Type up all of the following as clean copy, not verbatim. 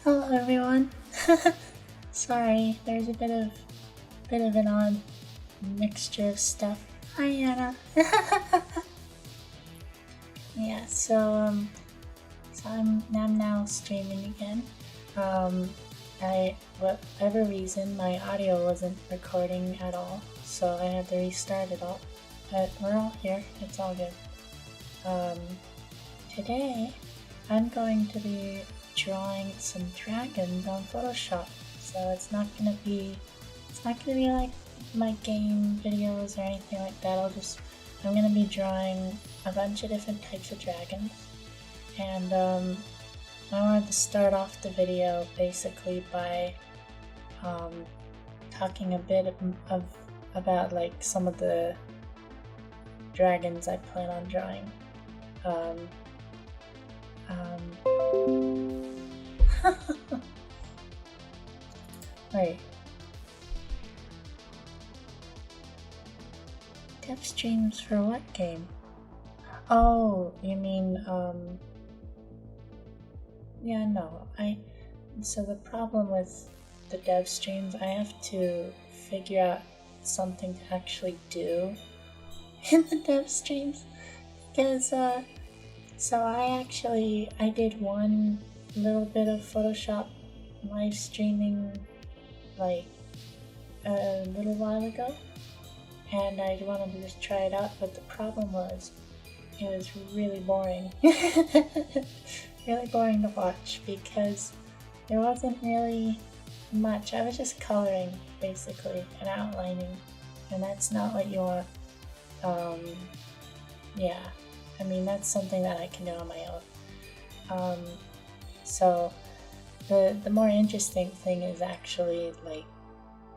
Hello everyone. Sorry, there's a bit of an odd mixture of stuff. Hi Anna. Yeah, so I'm now streaming again. Whatever reason my audio wasn't recording at all, so I had to restart it all. But we're all here. It's all good. Today I'm going to be drawing some dragons on Photoshop. So it's not gonna be like my game videos or anything like that. I'm gonna be drawing a bunch of different types of dragons, and I wanted to start off the video basically by talking a bit about like some of the dragons I plan on drawing. Wait. Dev streams for what game? Oh, you mean, yeah, no. So the problem with the dev streams, I have to figure out something to actually do in the dev streams, because, so I did one little bit of Photoshop live streaming like a little while ago, and I wanted to just try it out, but the problem was it was really boring. Really boring to watch because there wasn't really much. I was just coloring basically and outlining, and that's not what you want. Yeah, I mean, that's something that I can do on my own. So the more interesting thing is actually like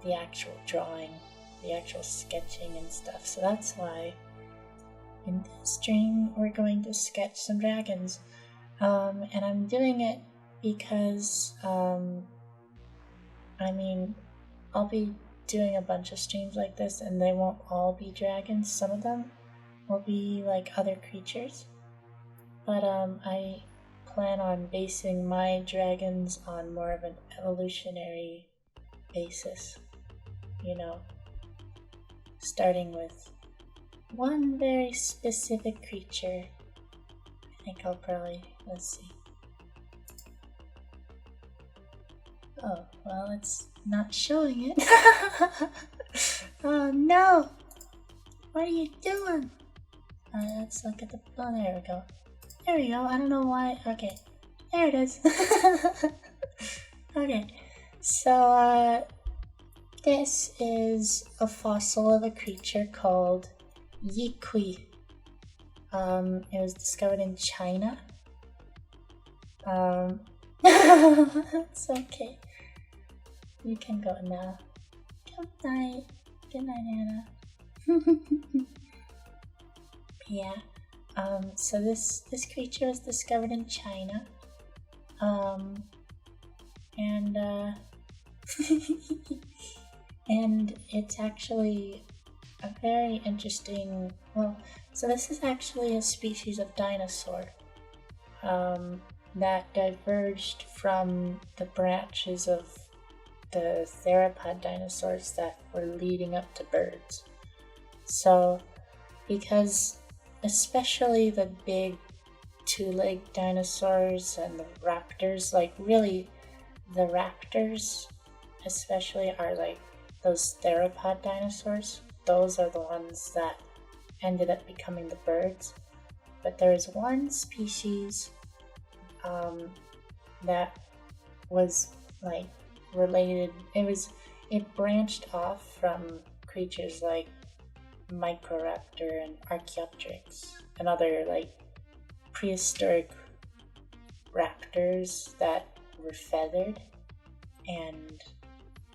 the actual drawing, the actual sketching and stuff. So that's why in this stream we're going to sketch some dragons. And I'm doing it because, I mean, I'll be doing a bunch of streams like this and they won't all be dragons. Some of them will be like other creatures. But I plan on basing my dragons on more of an evolutionary basis. You know, starting with one very specific creature. I think I'll probably, let's see. Oh, well, it's not showing it. Oh no! What are you doing? Let's look at the, oh, there we go. There we go, I don't know why, okay. There it is. Okay, so, this is a fossil of a creature called Yikui. It was discovered in China. It's okay. You can go now. Good night. Good night, Anna. Yeah. So this creature was discovered in China. And and it's actually a very interesting, well, so this is actually a species of dinosaur that diverged from the branches of the theropod dinosaurs that were leading up to birds. So, because especially the big two-legged dinosaurs and the raptors, like really the raptors especially are like those theropod dinosaurs. Those are the ones that ended up becoming the birds. But there's one species that was like related. It branched off from creatures like Microraptor and Archaeopteryx and other like prehistoric raptors that were feathered and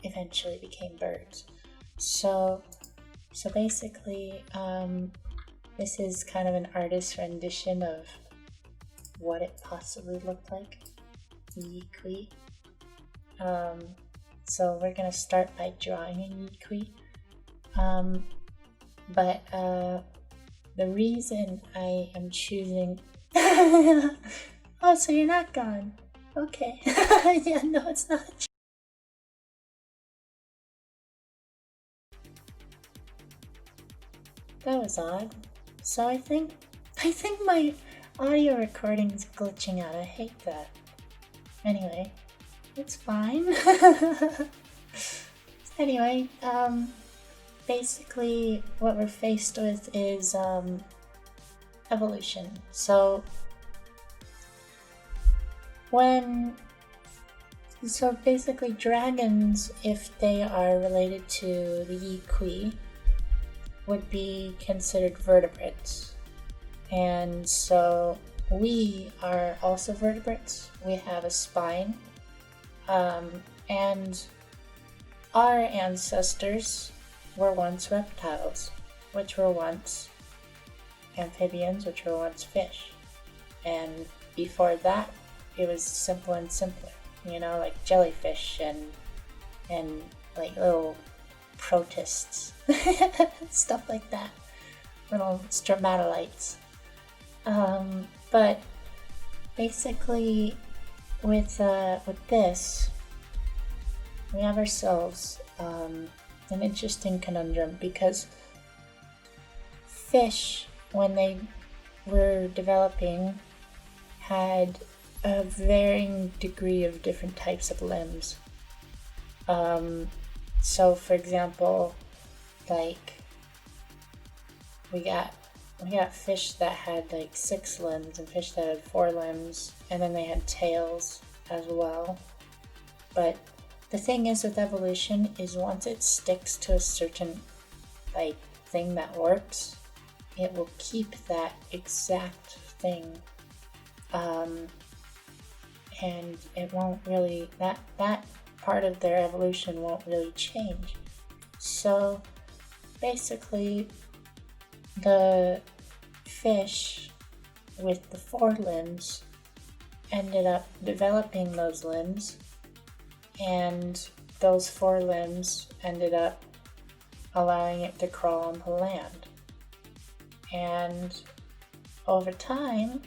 eventually became birds. So basically, this is kind of an artist's rendition of what it possibly looked like, Yikui. So we're gonna start by drawing a Yikui. But the reason I am choosing... Oh, so you're not gone. Okay. Yeah, no, it's not. That was odd. So I think my audio recording is glitching out. I hate that. Anyway, it's fine. Anyway, basically what we're faced with is evolution. So basically dragons, if they are related to the Yi, would be considered vertebrates. And so we are also vertebrates. We have a spine. And our ancestors were once reptiles, which were once amphibians, which were once fish. And before that, it was simpler and simpler, you know, like jellyfish and like little protists, stuff like that, little stromatolites. But basically, with this, we have ourselves an interesting conundrum, because fish, when they were developing, had a varying degree of different types of limbs. So for example, like we got fish that had like 6 limbs and fish that had 4 limbs, and then they had tails as well. But the thing is with evolution is once it sticks to a certain like thing that works, it will keep that exact thing, and it won't really, that part of their evolution won't really change. So basically, the fish with the 4 limbs ended up developing those limbs, and those 4 limbs ended up allowing it to crawl on the land. And over time,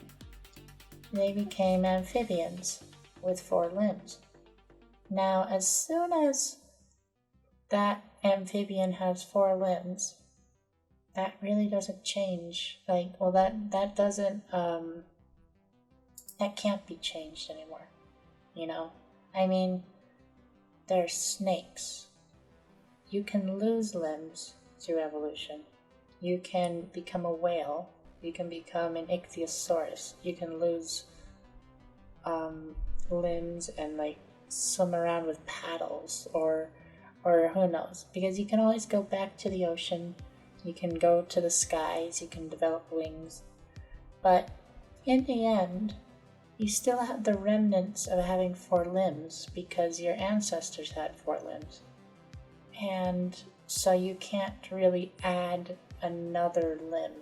they became amphibians with 4 limbs. Now, as soon as that amphibian has 4 limbs, that really doesn't change. Like, well, that doesn't, that can't be changed anymore, you know? I mean, they're snakes. You can lose limbs through evolution. You can become a whale. You can become an ichthyosaurus. You can lose limbs and like swim around with paddles, or who knows, because you can always go back to the ocean. You can go to the skies. You can develop wings. But in the end, you still have the remnants of having 4 limbs because your ancestors had 4 limbs. And so you can't really add another limb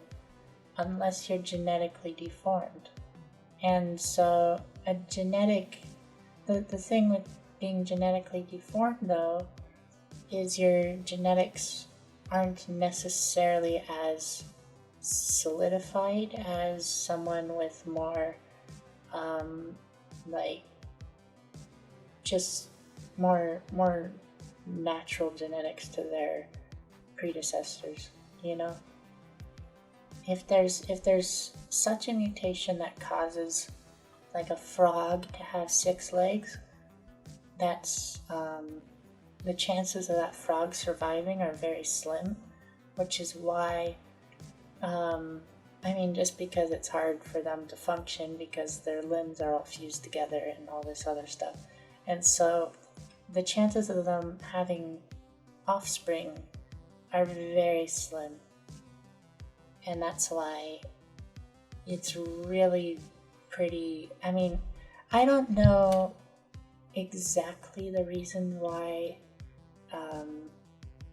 unless you're genetically deformed. And so the thing with being genetically deformed, though, is your genetics aren't necessarily as solidified as someone with more like just more natural genetics to their predecessors, you know? If there's such a mutation that causes like a frog to have 6 legs, that's the chances of that frog surviving are very slim, which is why I mean, just because it's hard for them to function because their limbs are all fused together and all this other stuff. And so the chances of them having offspring are very slim. And that's why it's really pretty, I mean, I don't know exactly the reason why,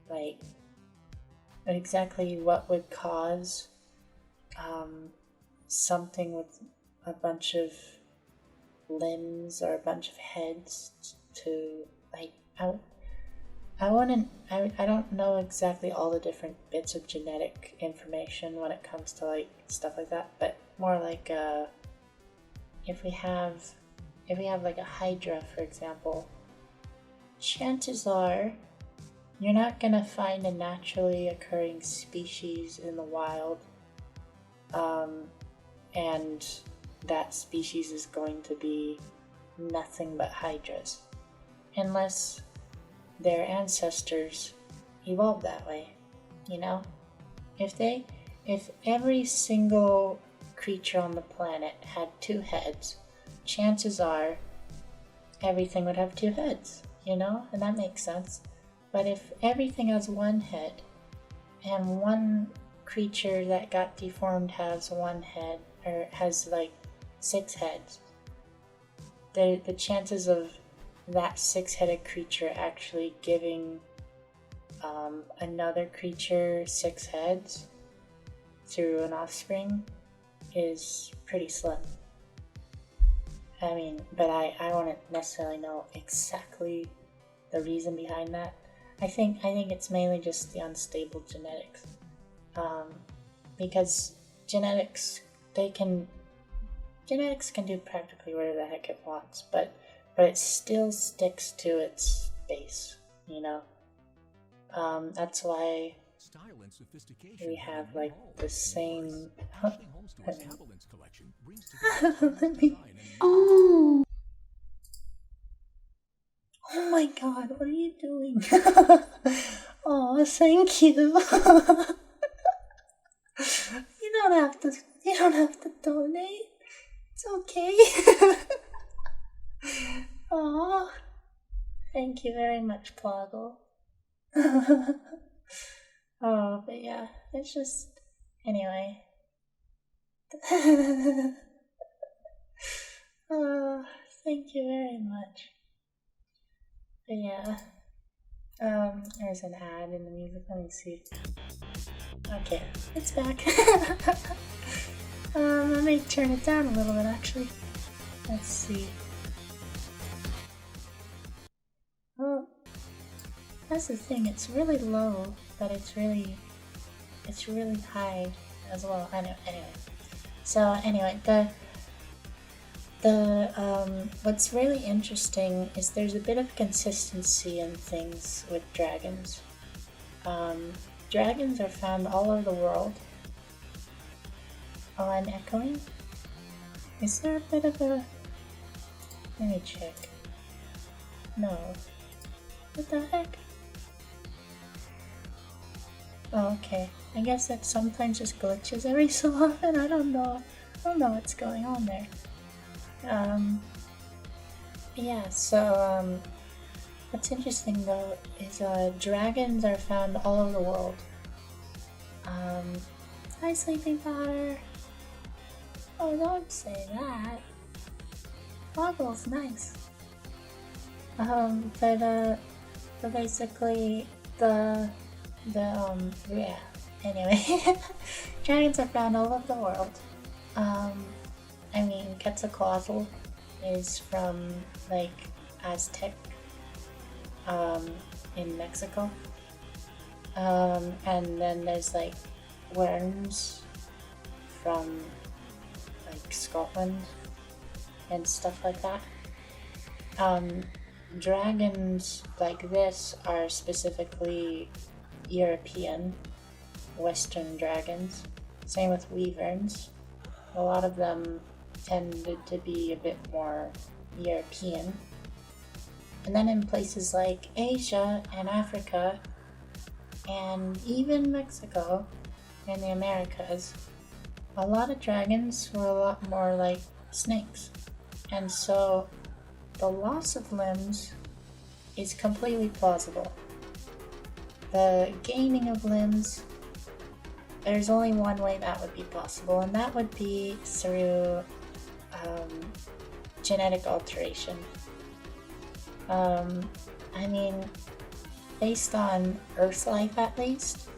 like, exactly what would cause something with a bunch of limbs or a bunch of heads to, like, I don't know exactly all the different bits of genetic information when it comes to like stuff like that, but more like if we have if we have like a hydra, for example, chances are you're not gonna find a naturally occurring species in the wild, and that species is going to be nothing but hydras, unless their ancestors evolved that way, you know? If every single creature on the planet had 2 heads, chances are everything would have 2 heads, you know? And that makes sense. But if everything has 1 head, and one creature that got deformed has 1 head, or has like 6 heads, the chances of that 6-headed creature actually giving another creature 6 heads through an offspring is pretty slim. I mean, but I wouldn't necessarily know exactly the reason behind that. I think it's mainly just the unstable genetics, because genetics can do practically whatever the heck it wants, but it still sticks to its base, you know. That's why we have like the same. Oh. Oh my god, what are you doing? Oh, thank you. You don't have to donate. It's okay. Oh, thank you very much, Ploggle. Oh, but yeah, it's just anyway. Oh, thank you very much. But yeah, there's an ad in the music. Let me see. Okay, it's back. I may turn it down a little bit actually. Let's see. Well, that's the thing. It's really low, but it's really high as well. I know. Anyway, so anyway, what's really interesting is there's a bit of consistency in things with dragons. Dragons are found all over the world. Oh, I'm echoing? Is there a bit of a... Let me check. No. What the heck? Oh, okay. I guess that sometimes just glitches every so often. I don't know what's going on there. Yeah, so, what's interesting though is, dragons are found all over the world. Hi, Sleeping Powder. Oh, don't say that. Boggle's nice. But basically, yeah. Anyway, dragons are found all over the world. I mean, Quetzalcoatl is from, like, Aztec, in Mexico. And then there's, like, worms from, like, Scotland and stuff like that. Dragons like this are specifically European, Western dragons. Same with wyverns. A lot of them tended to be a bit more European. And then in places like Asia and Africa, and even Mexico and the Americas, a lot of dragons were a lot more like snakes. And so the loss of limbs is completely plausible. The gaining of limbs, there's only one way that would be possible, and that would be through genetic alteration. I mean, based on Earth life at least,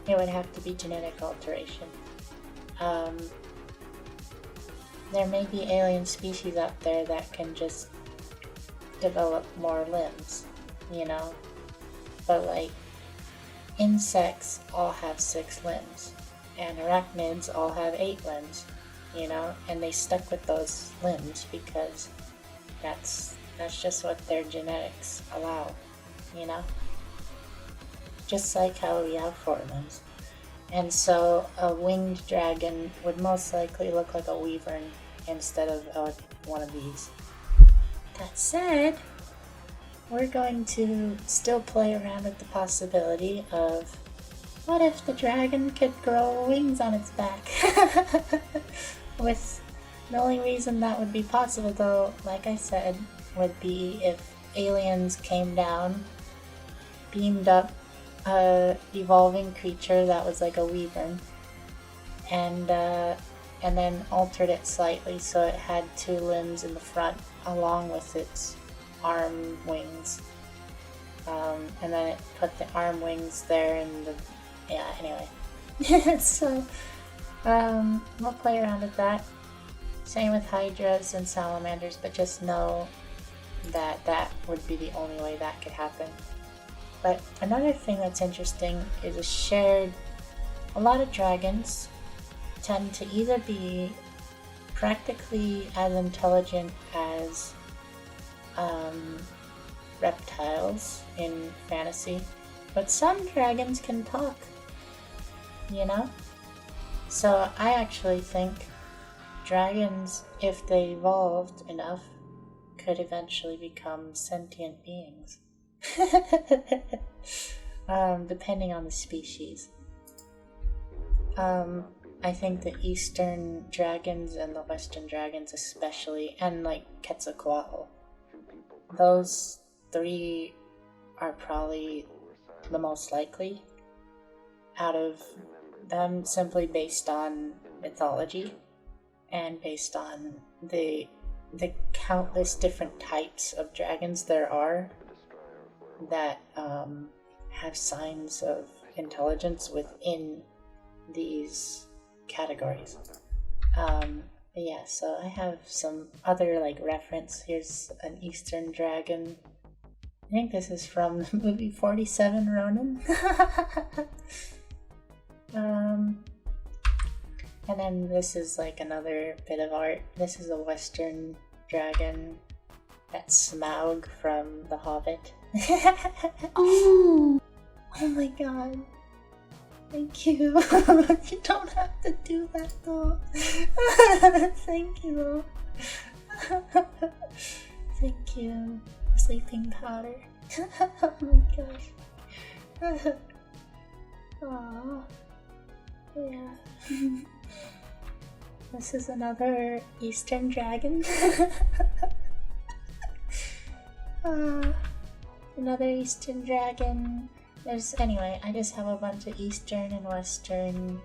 it would have to be genetic alteration. There may be alien species out there that can just develop more limbs, you know? But like, insects all have 6 limbs, and arachnids all have 8 limbs, you know? And they stuck with those limbs because That's just what their genetics allow, you know? Just like how we have 4 limbs. And so a winged dragon would most likely look like a wyvern instead of one of these. That said, we're going to still play around with the possibility of what if the dragon could grow wings on its back? With the only reason that would be possible, though, like I said, would be if aliens came down, beamed up a evolving creature that was like a wyvern, and then altered it slightly so it had 2 limbs in the front along with its arm wings, and then it put the arm wings there and anyway. So we'll play around with that. Same with hydras and salamanders, but just know that that would be the only way that could happen. But another thing that's interesting is a lot of dragons tend to either be practically as intelligent as reptiles in fantasy, but some dragons can talk, you know? So I actually think dragons, if they evolved enough, could eventually become sentient beings. Depending on the species. I think the eastern dragons and the western dragons especially, and like Quetzalcoatl, those 3 are probably the most likely out of them, simply based on mythology and based on the countless different types of dragons there are that have signs of intelligence within these categories. But yeah, so I have some other like reference. Here's an Eastern dragon. I think this is from the movie 47 Ronin. And then this is like another bit of art. This is a Western dragon. That's Smaug from The Hobbit. Oh my god. Thank you. You don't have to do that though. Thank you. Thank you. Sleeping powder. Oh my gosh. Aww. Yeah. This is another Eastern dragon. Another Eastern dragon. Anyway, I just have a bunch of Eastern and Western.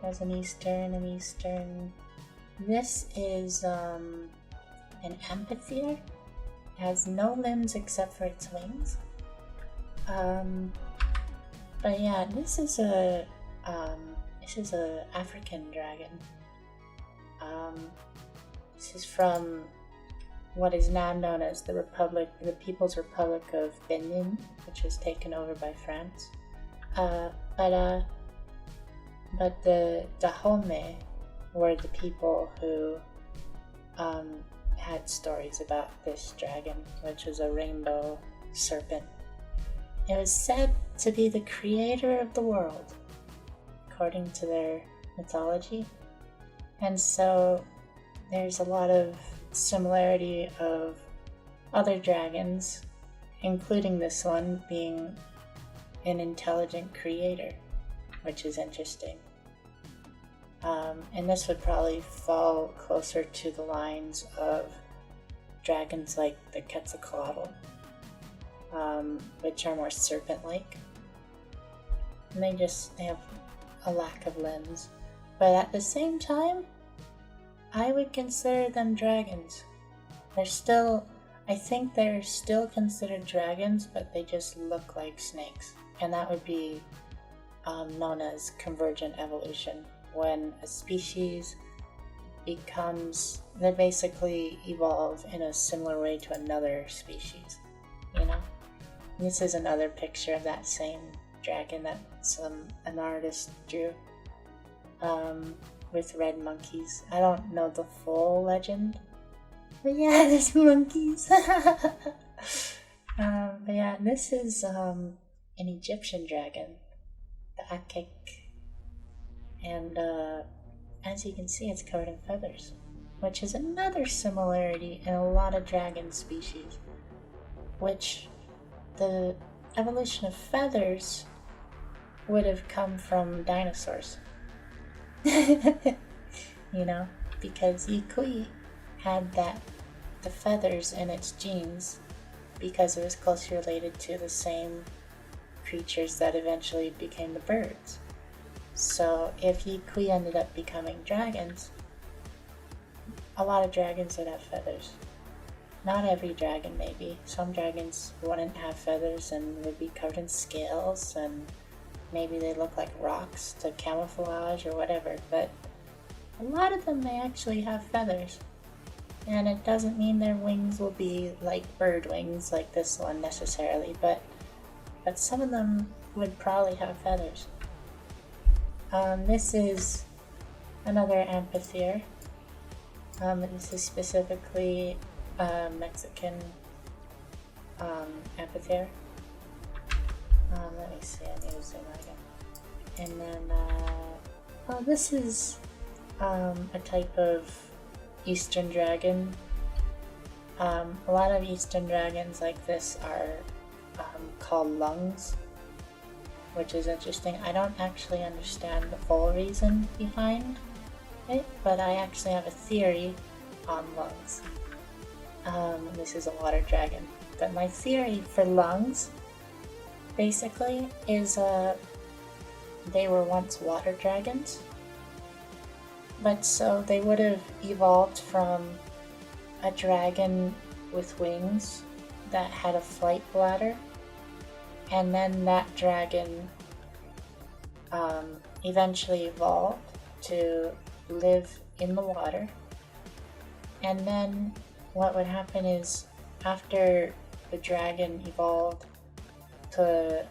There's an Eastern and Eastern. This is an amphitheater. It has no limbs except for its wings. But yeah, this is a African dragon. This is from what is now known as the People's Republic of Benin, which was taken over by France. But the Dahomey were the people who had stories about this dragon, which was a rainbow serpent. It was said to be the creator of the world, according to their mythology. And so there's a lot of similarity of other dragons, including this one being an intelligent creator, which is interesting. And this would probably fall closer to the lines of dragons like the Quetzalcoatl, which are more serpent-like. And they have a lack of limbs. But at the same time, I would consider them dragons. I think they're still considered dragons, but they just look like snakes. And that would be known as convergent evolution, when a species they basically evolve in a similar way to another species, you know? And this is another picture of that same dragon that an artist drew. With red monkeys. I don't know the full legend, But yeah, there's monkeys. But yeah, this is an Egyptian dragon, the Akek, and as you can see, it's covered in feathers, which is another similarity in a lot of dragon species, which the evolution of feathers would have come from dinosaurs. You know, because Yikui had the feathers in its genes because it was closely related to the same creatures that eventually became the birds. So if Yikui ended up becoming dragons, a lot of dragons would have feathers. Not every dragon, maybe. Some dragons wouldn't have feathers and would be covered in scales, and maybe they look like rocks to camouflage or whatever, but a lot of them may actually have feathers. And it doesn't mean their wings will be like bird wings like this one necessarily, but some of them would probably have feathers. This is another amphitheater. This is specifically Mexican amphitheater. Let me see, I need to zoom out again. And then, this is a type of Eastern dragon. A lot of Eastern dragons like this are called lungs, which is interesting. I don't actually understand the full reason behind it, but I actually have a theory on lungs. This is a water dragon, but my theory for lungs basically is they were once water dragons, but so they would have evolved from a dragon with wings that had a flight bladder, and then that dragon eventually evolved to live in the water. And then what would happen is, after the dragon evolved to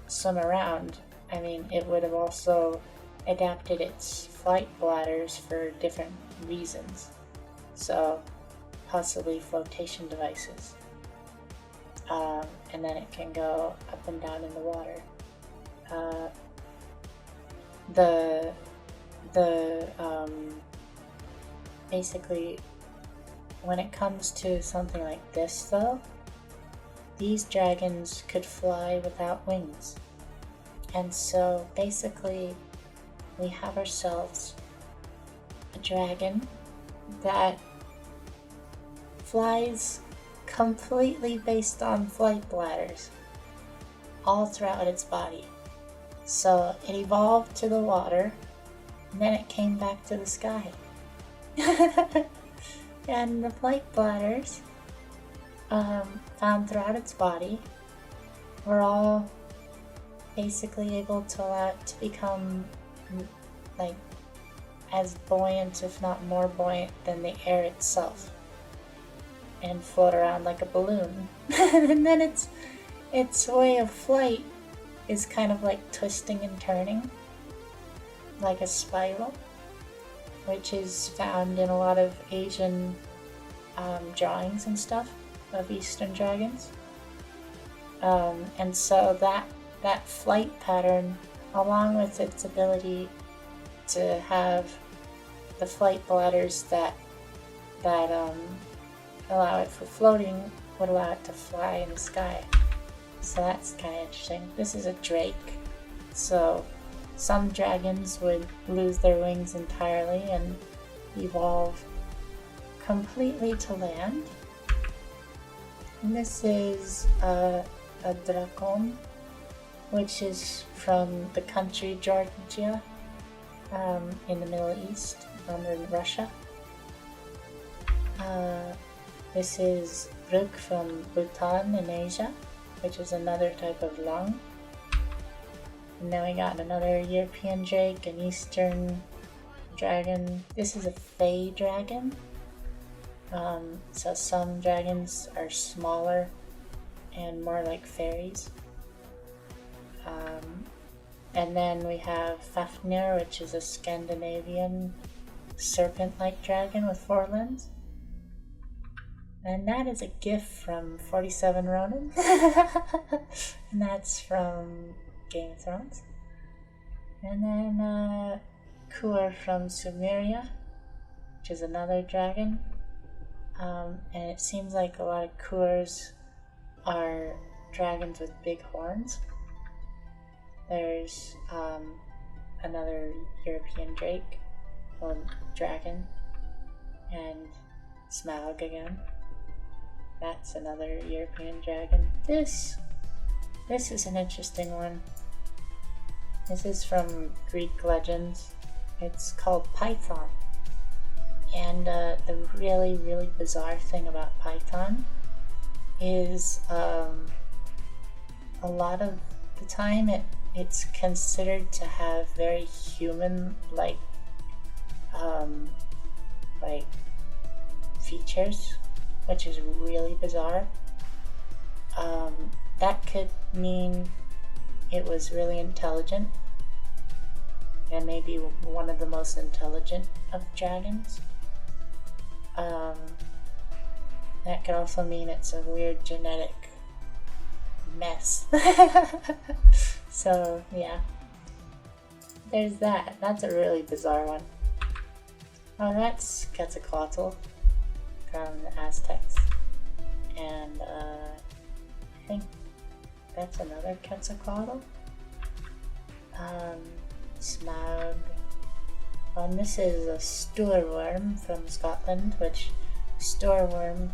swim around, I mean, it would have also adapted its flight bladders for different reasons. So possibly flotation devices. And then it can go up and down in the water. Basically, when it comes to something like this though, these dragons could fly without wings. And so basically we have ourselves a dragon that flies completely based on flight bladders all throughout its body. So it evolved to the water, and then it came back to the sky. And the flight bladders found throughout its body were all basically able to allow it to become like as buoyant, if not more buoyant, than the air itself, and float around like a balloon. And then its way of flight is kind of like twisting and turning, like a spiral, which is found in a lot of Asian drawings and stuff of Eastern dragons. And so that flight pattern, along with its ability to have the flight bladders that allow it for floating, would allow it to fly in the sky. So that's kind of interesting. This is a drake. So some dragons would lose their wings entirely and evolve completely to land. And this is a dracon, which is from the country Georgia, in the Middle East, under Russia. This is Rook from Bhutan in Asia, which is another type of lung. And then we got another European drake, an Eastern dragon. This is a fey dragon. So some dragons are smaller and more like fairies. And then we have Fafnir, which is a Scandinavian serpent-like dragon with 4 limbs. And that is a gift from 47 Ronin. And that's from Game of Thrones. And then Kur from Sumeria, which is another dragon. And it seems like a lot of Kurs are dragons with big horns. There's another European drake, or dragon, and Smaug again. That's another European dragon. This is an interesting one. This is from Greek legends. It's called Python. And the really, really bizarre thing about Python is a lot of the time it's considered to have very human-like features, which is really bizarre. That could mean it was really intelligent and maybe one of the most intelligent of dragons. That could also mean it's a weird genetic mess. So yeah, there's that. That's a really bizarre one. Oh, that's Quetzalcoatl from the Aztecs, and I think that's another Quetzalcoatl. Smaug. And this is a stoorworm from Scotland, which stoorworm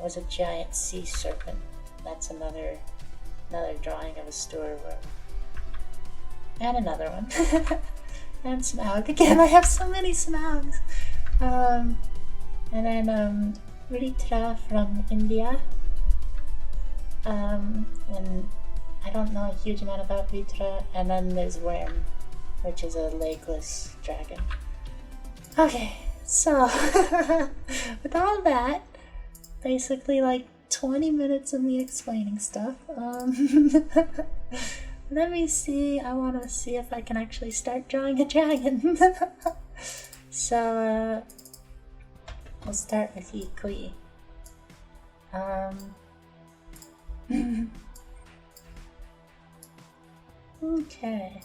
was a giant sea serpent. That's another drawing of a stoorworm. And another one. And Smaug. Again, I have so many Smaugs. And then Ritra from India. And I don't know a huge amount about Ritra. And then there's Worm, which is a legless dragon. Okay, so with all that, basically like 20 minutes of me explaining stuff. Let me see. I want to see if I can actually start drawing a dragon. So we'll start with Yikui. Okay.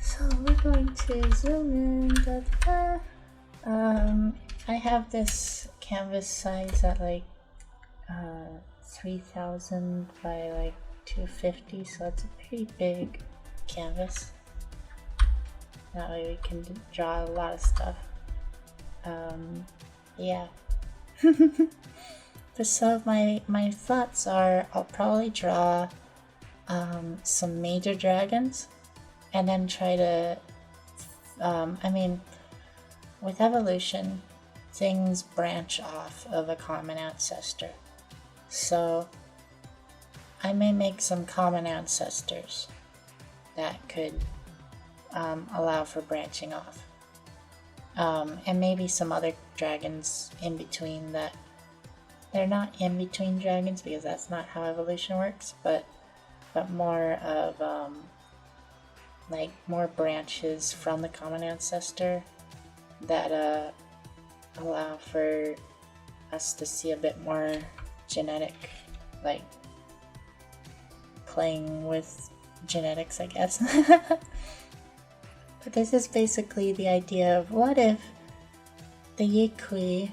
So we're going to zoom in. I have this canvas size at like 3000 by like 250, so it's a pretty big canvas. That way we can draw a lot of stuff. Yeah. But so my thoughts are I'll probably draw some major dragons and then try to I mean, with evolution things branch off of a common ancestor, so I may make some common ancestors that could allow for branching off, and maybe some other dragons in between that they're not in between dragons because that's not how evolution works, but more of like more branches from the common ancestor that allow for us to see a bit more genetic, like playing with genetics, I guess. But this is basically the idea of what if the Yikui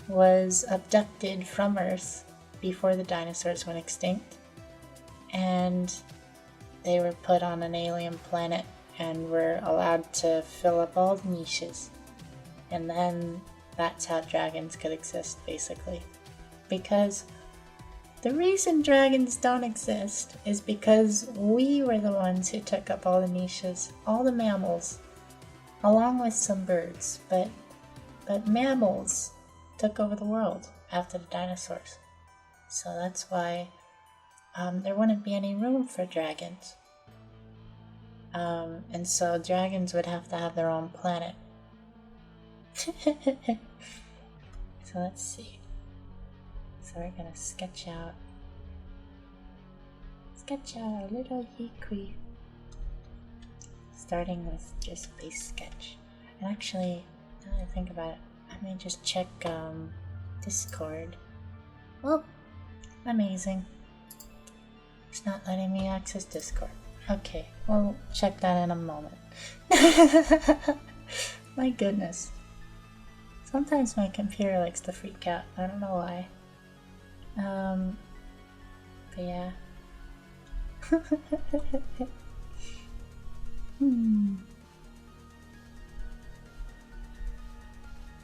was abducted from Earth before the dinosaurs went extinct, and they were put on an alien planet and were allowed to fill up all the niches, and then that's how dragons could exist, basically. Because the reason dragons don't exist is because we were the ones who took up all the niches, all the mammals, along with some birds, but mammals took over the world after the dinosaurs. So that's why there wouldn't be any room for dragons. And so dragons would have to have their own planet. So let's see. So we're gonna sketch out a little Yikui, starting with just base sketch. And actually, now that I think about it, I'm Let me just check Discord. Well, amazing. It's not letting me access Discord. Okay, we'll check that in a moment. My goodness. Sometimes my computer likes to freak out. I don't know why. But yeah.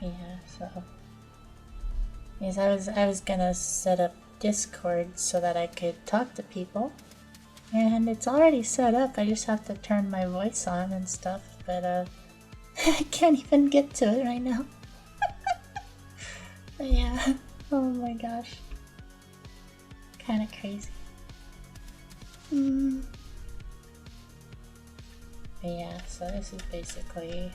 Yeah, so yes, I was gonna set up Discord so that I could talk to people, and it's already set up. I just have to turn my voice on and stuff, but I can't even get to it right now. But yeah, oh my gosh, kind of crazy. But yeah, so this is basically.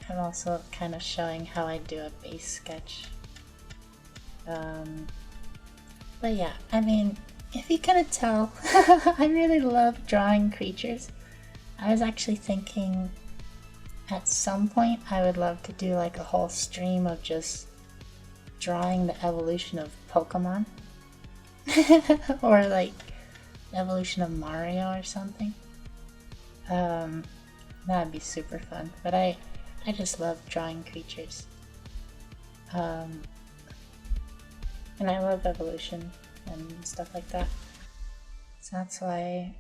I'm also kind of showing how I do a base sketch. But yeah, I mean, if you couldn't tell, I really love drawing creatures. I was actually thinking at some point I would love to do like a whole stream of just drawing the evolution of Pokemon. Or like the evolution of Mario or something. That'd be super fun, but I just love drawing creatures. And I love evolution and stuff like that. So that's why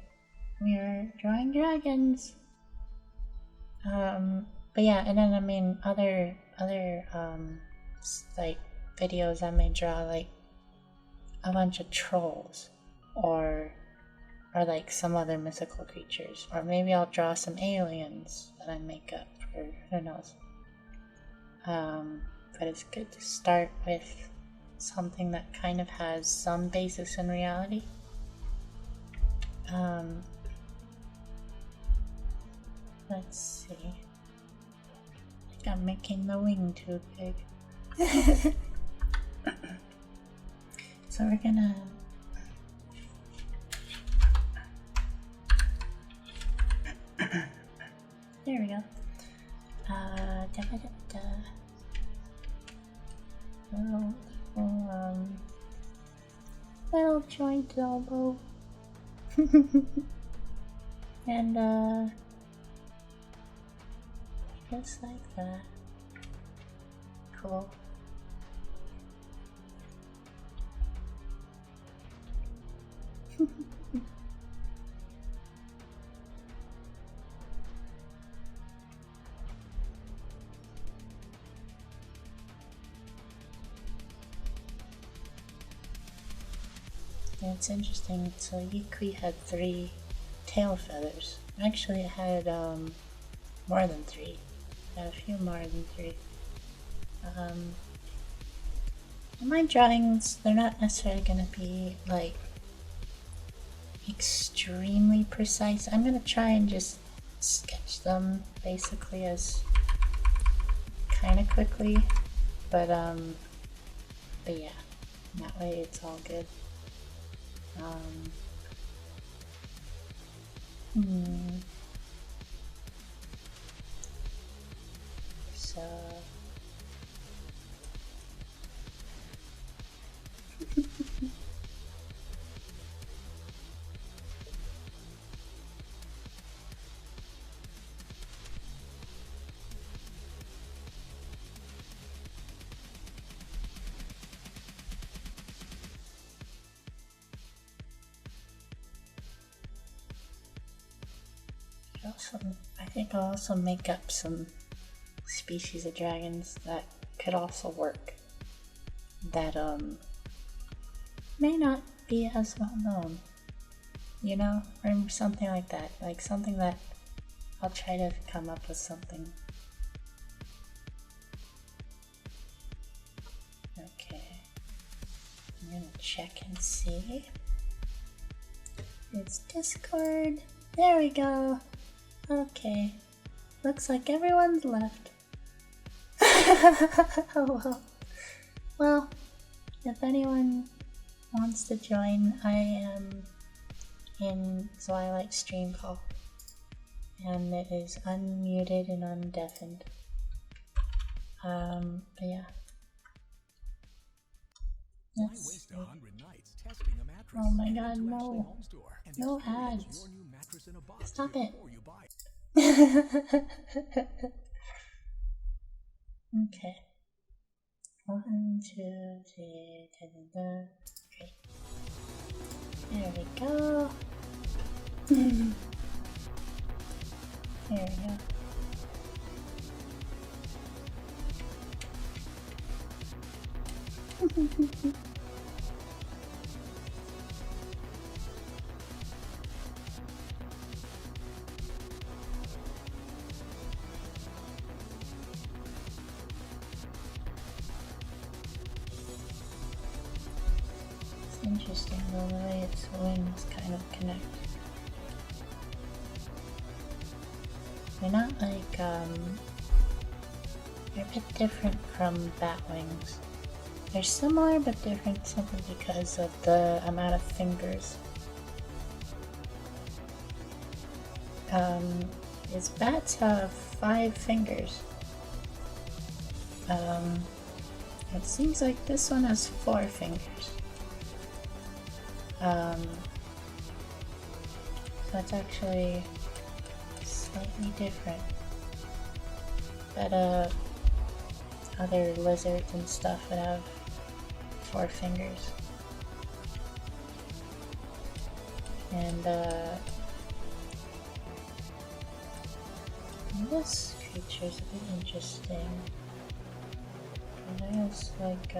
we are drawing dragons. But yeah, and then I mean other like videos I may draw like a bunch of trolls or like some other mythical creatures, or maybe I'll draw some aliens that I make up, or who knows. But it's good to start with something that kind of has some basis in reality. Let's see. I think I'm making the wing too big. So we're gonna there we go. Little joint elbow. And just like that. Cool. Yeah, it's interesting. So Yukui had 3 tail feathers. Actually, it had more than 3. It had a few more than 3. My drawings, they're not necessarily going to be like extremely precise. I'm going to try and just sketch them basically as kind of quickly, but yeah, that way it's all good. So I think I'll also make up some species of dragons that could also work, that may not be as well known, you know, or something like that, like something that I'll try to come up with something. Okay, I'm gonna check and see. It's Discord. There we go. Okay, looks like everyone's left. Oh well, if anyone wants to join, I am in ZwilightStream call, and it is unmuted and undeafened. But yeah. Let's see. Oh my god, no. No ads. Stop it. Okay. 1, 2, 3, great. There we go. There we go. It's interesting though, the way its wings kind of connect. They're not like, they're a bit different from bat wings. They're similar but different simply because of the amount of fingers. Its bats have 5 fingers. It seems like this one has 4 fingers. So it's actually slightly different. But other lizards and stuff would have 4 fingers. And this creature's a bit interesting. It has like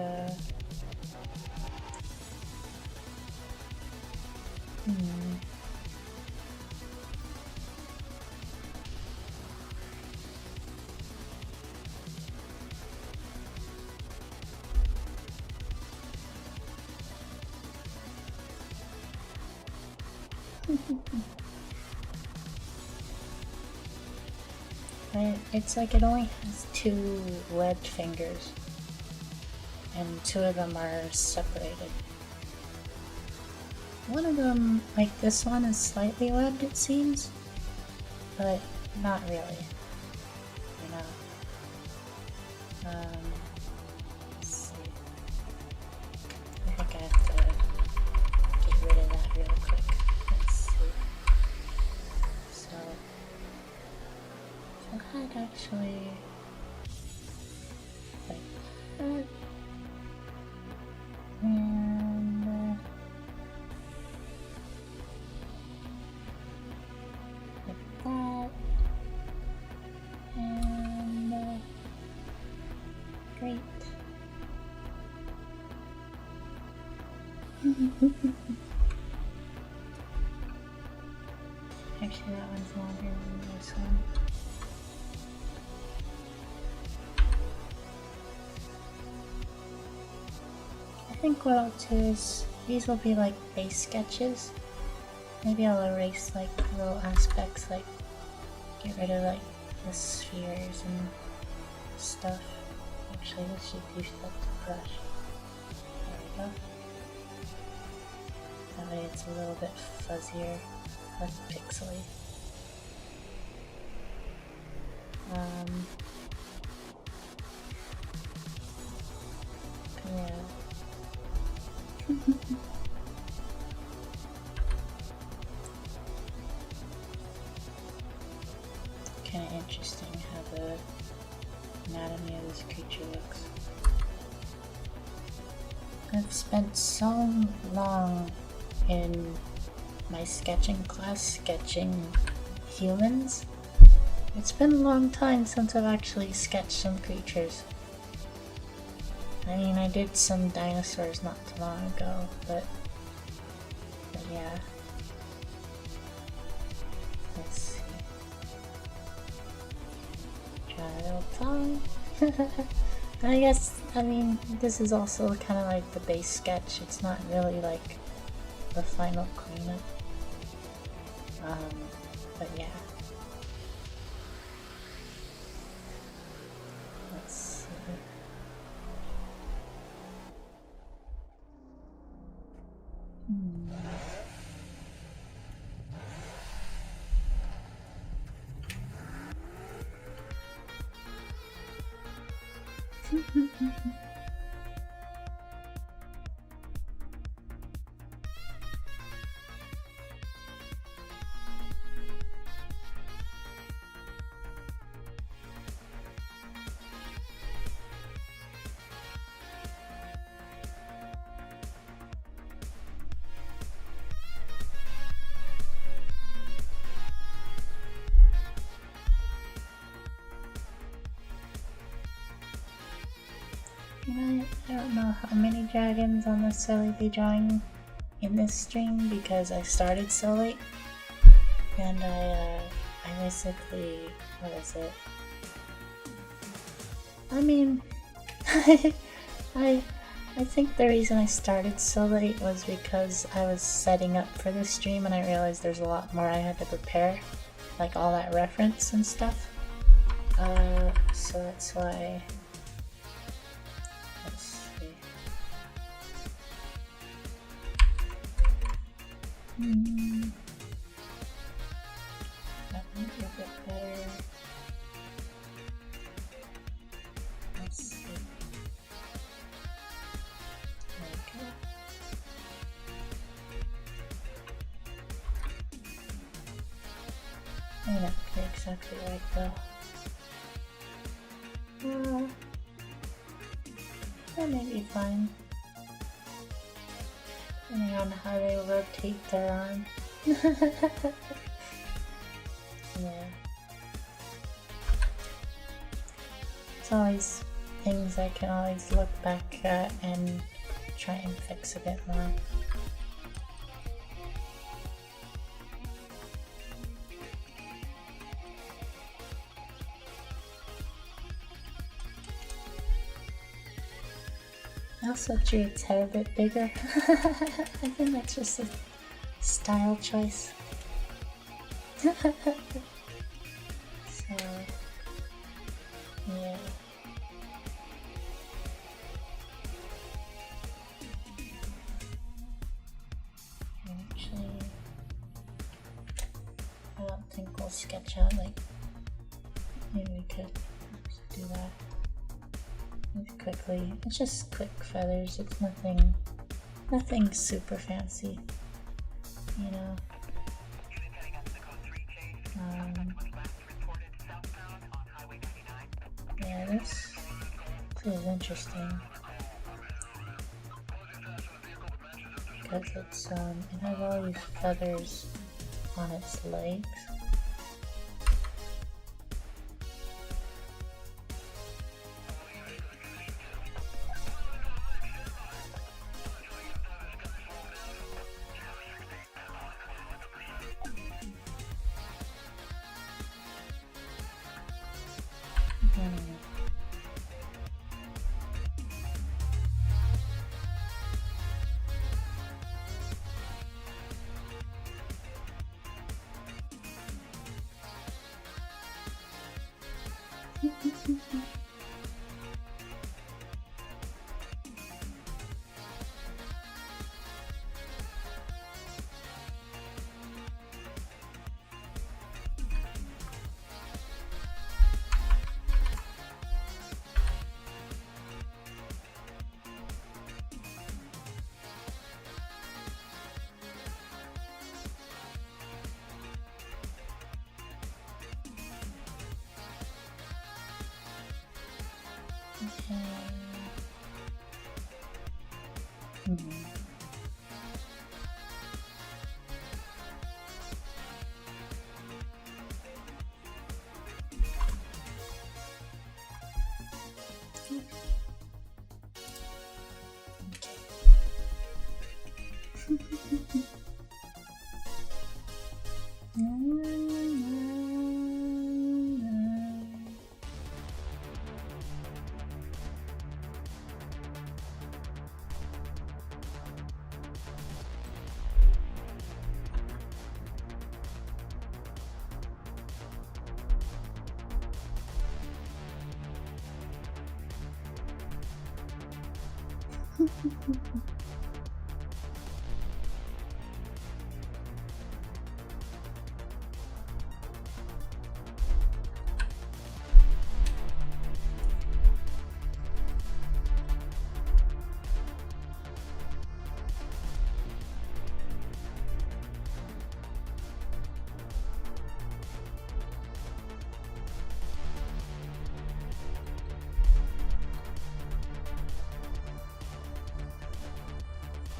it's like it only has 2 webbed fingers, and 2 of them are separated. One of them, like this one, is slightly webbed, it seems, but not really, you know. Let's see. I think I have to get rid of that real quick. Let's see. So, if I had actually like that, and like that, and great. Actually, that one's longer than this one. I think what I'll do is, these will be like base sketches. Maybe I'll erase like little aspects, like get rid of like the spheres and stuff. Actually, let's just use that to brush. There we go. That way it's a little bit fuzzier, less pixely. Yeah. Kind of interesting how the anatomy of this creature looks. I've spent so long in my sketching class sketching humans. It's been a long time since I've actually sketched some creatures. I mean, I did some dinosaurs not too long ago, but yeah. Let's see. Try a little tongue. I guess, I mean, this is also kind of like the base sketch. It's not really like the final cleanup. But yeah. Let's see. I don't know how many dragons I'll necessarily be drawing in this stream because I started so late, and I basically, what is it? I mean, I think the reason I started so late was because I was setting up for this stream and I realized there's a lot more I had to prepare, like all that reference and stuff. So that's why. Let's see. That might be a bit better. Let's see. There we go. May not be exactly right though. That may be fine. Depending on how they rotate their arm. Yeah. It's always things I can always look back at and try and fix a bit more. I also drew its head a bit bigger. I think that's just a style choice. So, yeah. Actually, I don't think we'll sketch out, like, maybe we could do that. Quickly. It's just quick feathers. It's nothing super fancy, you know. Yeah, this is interesting because it's it has all these feathers on its legs.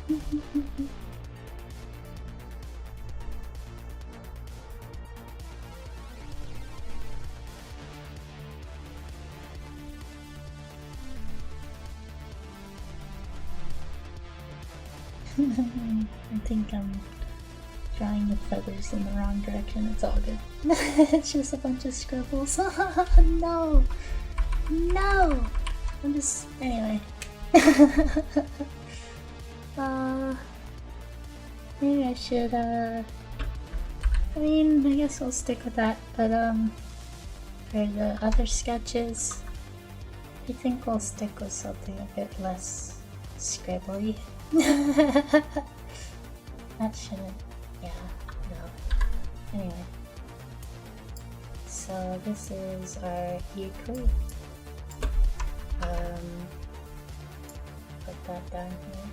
I think I'm drawing the feathers in the wrong direction. It's all good. It's just a bunch of scribbles. No! No! I'm just... Anyway. Maybe I should, I mean, I guess I'll stick with that, but, for the other sketches, I think we'll stick with something a bit less scribbly. That shouldn't, yeah, no. Anyway. So this is our Euclid. Put that down here.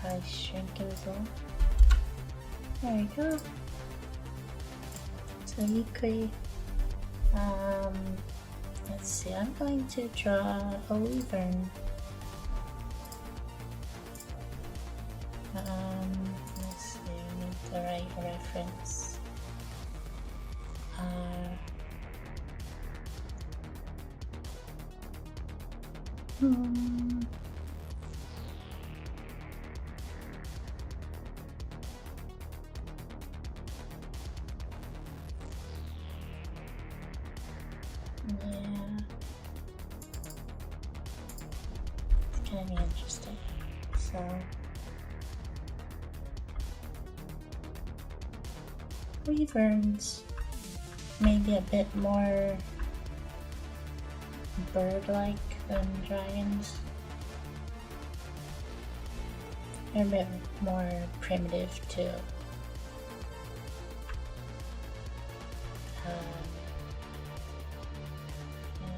I shrink it as well. There we go. So Euclid. Let's see, I'm going to draw a wyvern. Let's see, I need the right reference. Yeah. It's gonna be interesting. So wyverns maybe a bit more bird-like than dragons. They're a bit more primitive too.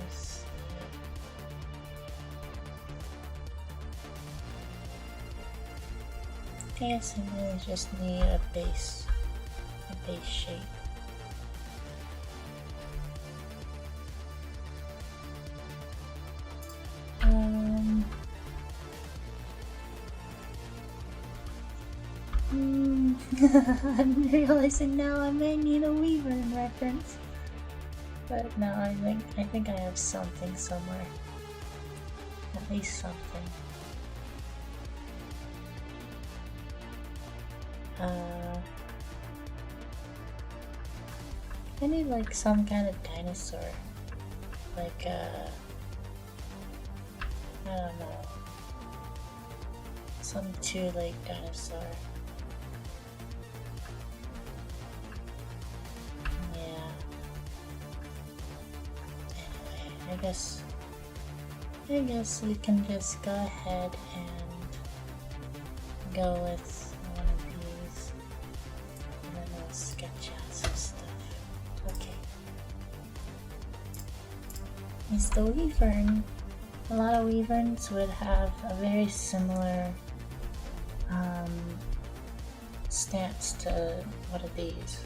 Yes. I guess I really just need a base shape. I'm realizing now I may need a wyvern reference, but no, I think I have something somewhere. At least something. I need like some kind of dinosaur, like I don't know, some two-legged dinosaur. Yeah. Anyway, I guess we can just go ahead and go with one of these, and then we'll sketch out some stuff. Okay. It's the wyvern. A lot of wyverns would have a very similar stance to one of these,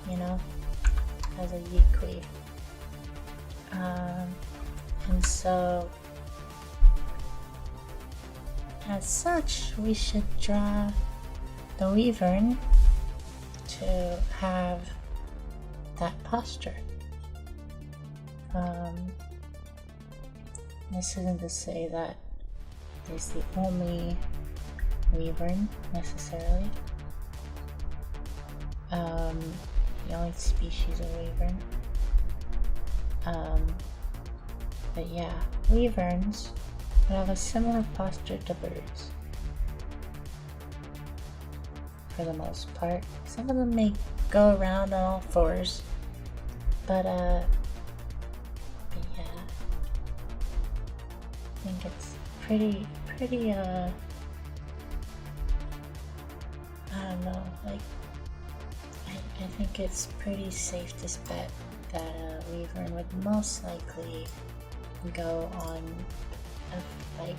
you know, as a Euclid. And so, as such, we should draw the wyvern to have that posture. This isn't to say that there's the only wyvern necessarily. The only species of wyvern. But yeah, wyverns would have a similar posture to birds. For the most part. Some of them may go around on all fours. But yeah. I think it's pretty, I don't know, like, I think it's pretty safe to bet that a wyvern would most likely go on like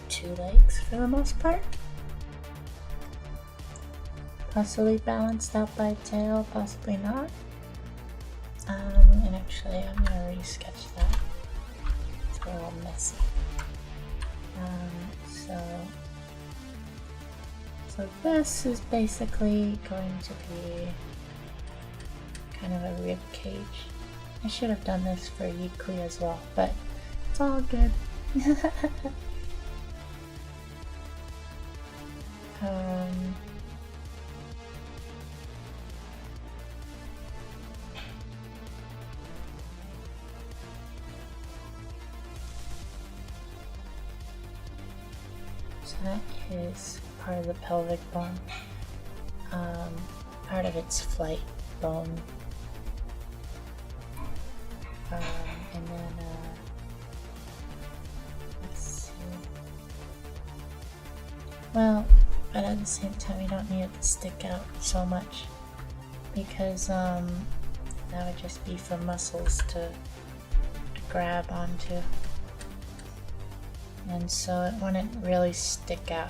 2 legs for the most part. Possibly balanced out by a tail, possibly not. And actually I'm gonna re-sketch that. It's a little messy. So this is basically going to be kind of a rib cage. I should have done this for Yikui as well, but it's all good. So that is part of the pelvic bone, part of its flight bone, and then let's see. Well, but at the same time, we don't need it to stick out so much because that would just be for muscles to grab onto. And so it wouldn't really stick out.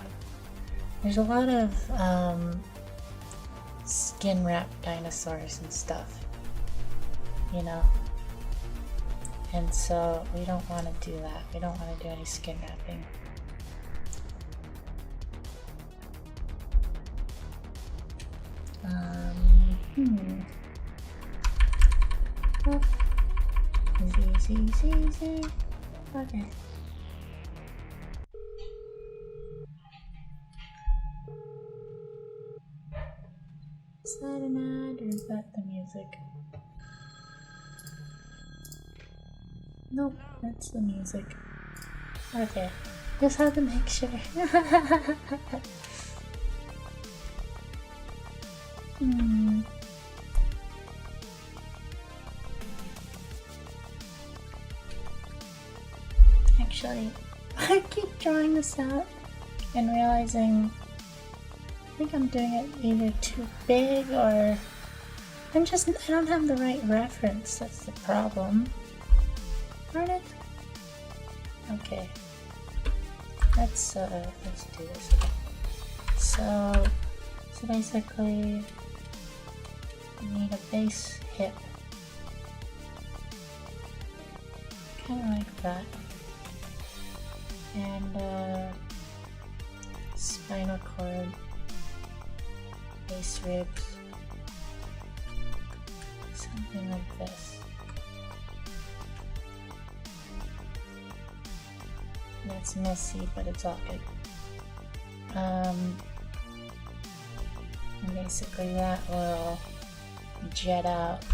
There's a lot of skin wrapped dinosaurs and stuff, you know, and so we don't want to do that. We don't want to do any skin wrapping. Easy. Okay. Is that an ad or is that the music? Nope, that's the music. Okay, just had to make sure. Actually, I keep drawing this out and realizing I think I'm doing it either too big or I don't have the right reference. That's the problem. Darn it. Okay. Let's do this again. So basically you need a base hip. Kinda like that. And spinal cord, base ribs, something like this. That's messy, but it's all good. And basically that will jet out.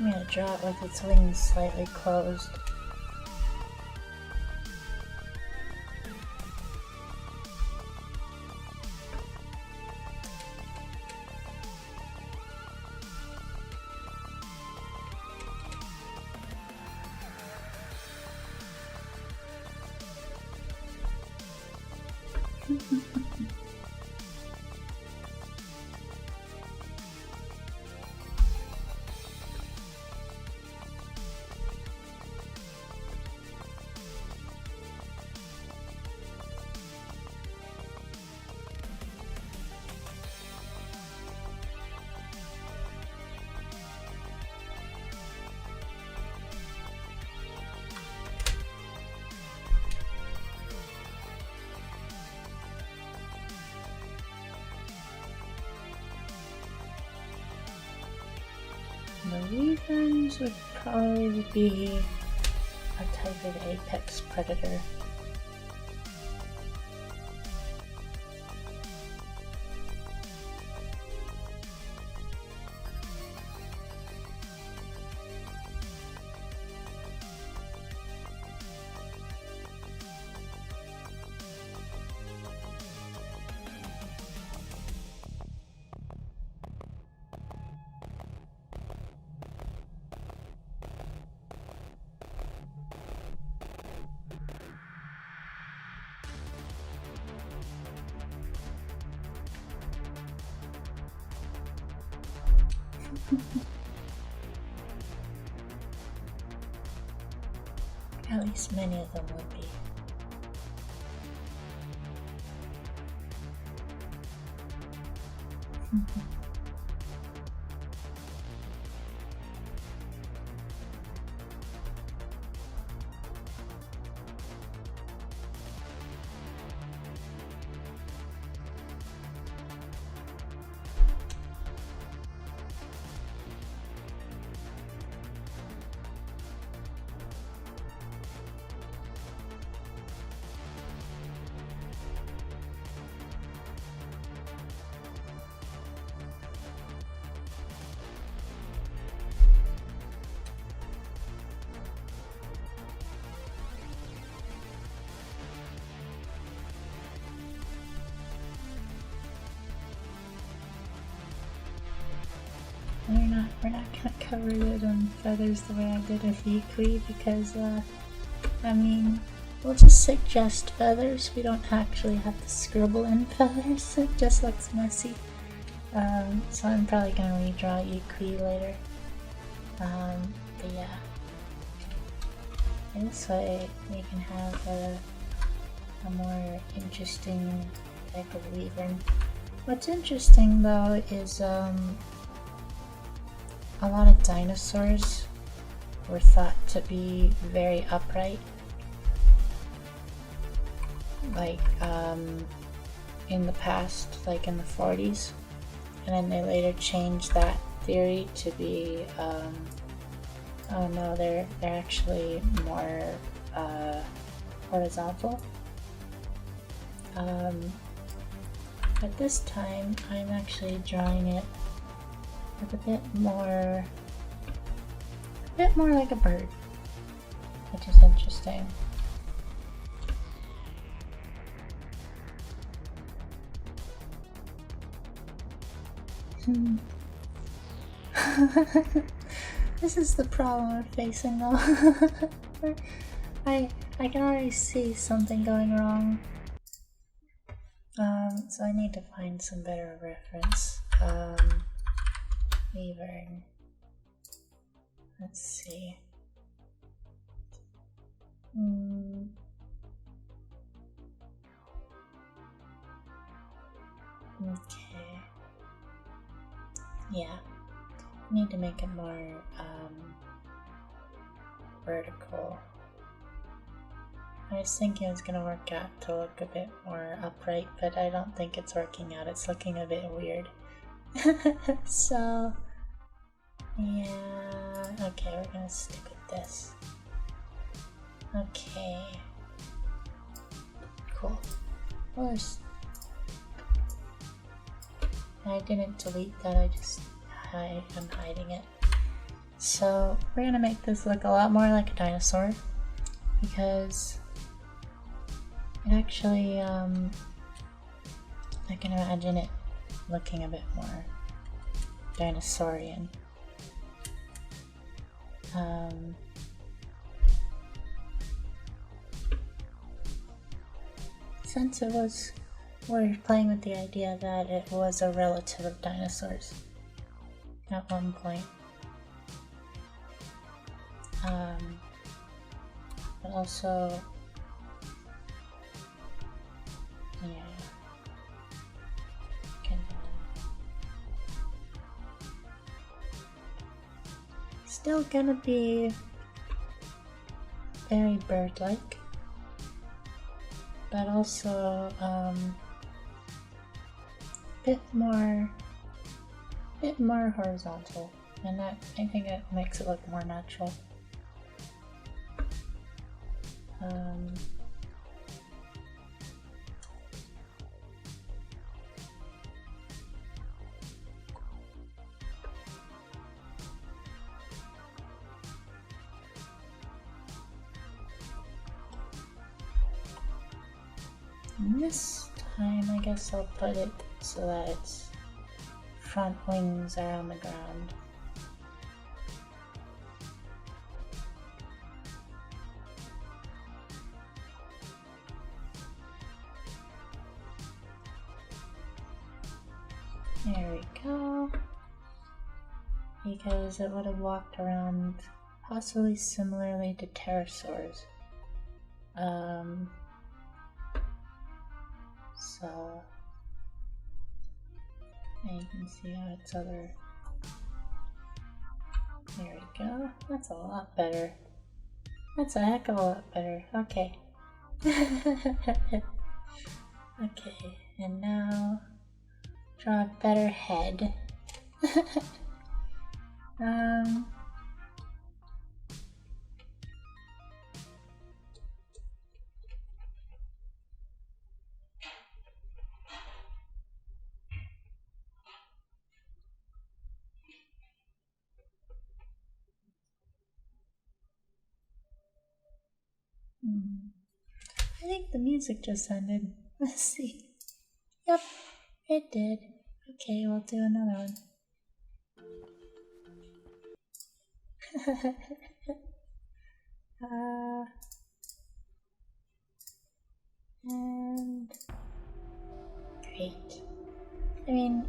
I'm gonna draw it with its wings slightly closed. The weavers would probably be a type of apex predator. At least many of them would be. We're not gonna cover it on feathers the way I did with Equi because, I mean, we'll just suggest feathers. We don't actually have to scribble in feathers. It just looks messy. So I'm probably gonna redraw Equi later. But yeah. This way we can have a more interesting type of weaving. What's interesting though is, a lot of dinosaurs were thought to be very upright. Like, in the past, like in the 40s. And then they later changed that theory to be, oh no, they're actually more, horizontal. But this time, I'm actually drawing it with a bit more like a bird, which is interesting. This is the problem we're facing though. I can already see something going wrong. So I need to find some better reference. Weaving. Let's see. Okay. Yeah. Need to make it more vertical. I was thinking it was gonna work out to look a bit more upright, but I don't think it's working out. It's looking a bit weird. So, yeah, okay, we're gonna stick with this. Okay, cool. I didn't delete that, I'm hiding it. So, we're gonna make this look a lot more like a dinosaur, because it actually, I can imagine it looking a bit more dinosaurian. Since we're playing with the idea that it was a relative of dinosaurs at one point. But also, yeah. Still gonna be very bird-like, but also bit more horizontal, and that, I think it makes it look more natural. And this time, I guess I'll put it so that its front wings are on the ground. There we go. because it would have walked around possibly similarly to pterosaurs. So and you can see how its other. There we go. That's a lot better. That's a heck of a lot better. Okay. Okay, and now draw a better head. I think the music just ended. Let's see. Yep, it did. Okay, we'll do another one. And great. I mean,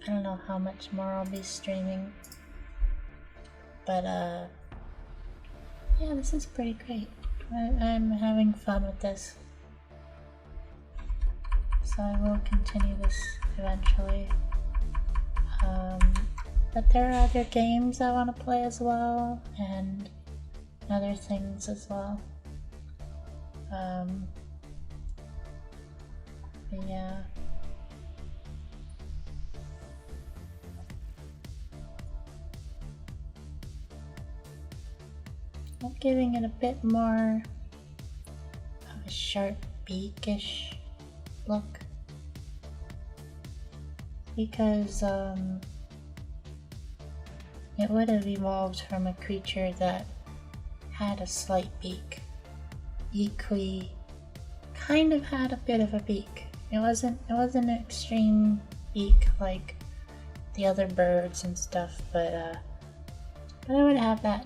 I don't know how much more I'll be streaming, but yeah, this is pretty great. I'm having fun with this, so I will continue this eventually. But there are other games I want to play as well, and other things as well. But yeah. I'm giving it a bit more of a sharp beakish look, because it would have evolved from a creature that had a slight beak. Equi kind of had a bit of a beak. It wasn't an extreme beak like the other birds and stuff, but it would have that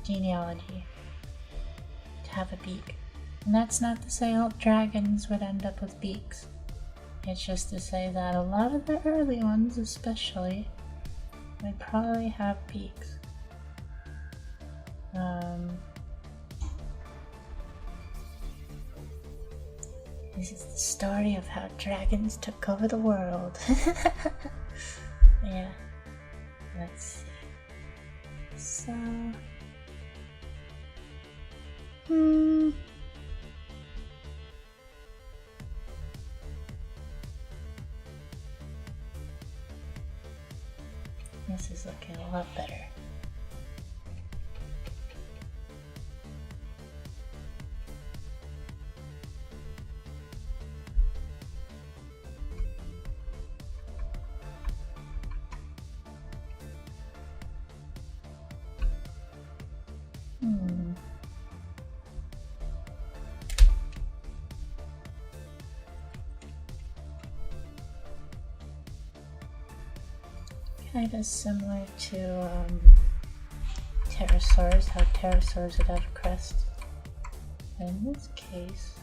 genealogy to have a beak. And that's not to say all dragons would end up with beaks. It's just to say that a lot of the early ones especially would probably have beaks. This is the story of how dragons took over the world. Yeah, let's see. So, this is looking a lot better. Kind of similar to pterosaurs, how pterosaurs would have crests. In this case,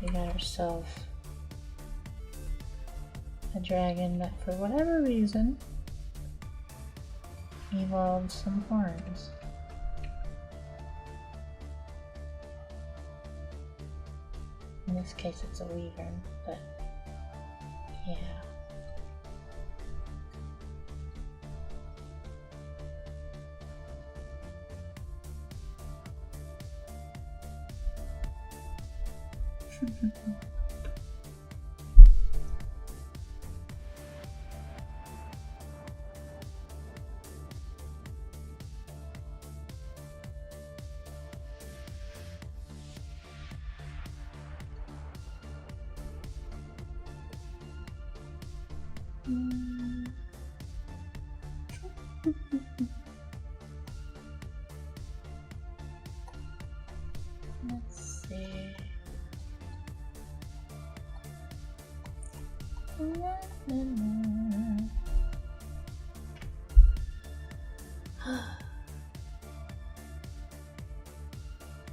we got ourselves a dragon that, for whatever reason, evolved some horns. In this case, it's a wyvern, but yeah. Let's see.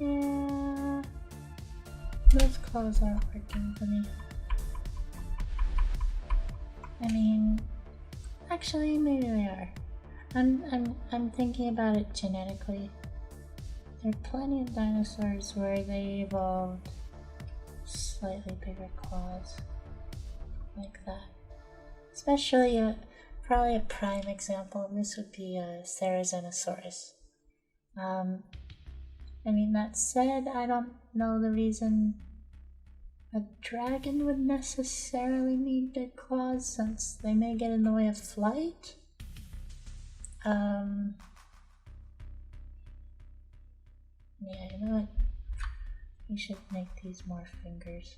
Yeah, those claws aren't working for me. I mean, actually, maybe they are. I'm thinking about it genetically. There are plenty of dinosaurs where they evolved slightly bigger claws, like that. Especially, probably a prime example of this would be Therizinosaurus. I mean, that said, I don't know the reason a dragon would necessarily need big claws, since they may get in the way of flight. Yeah, you know what? We should make these more fingers.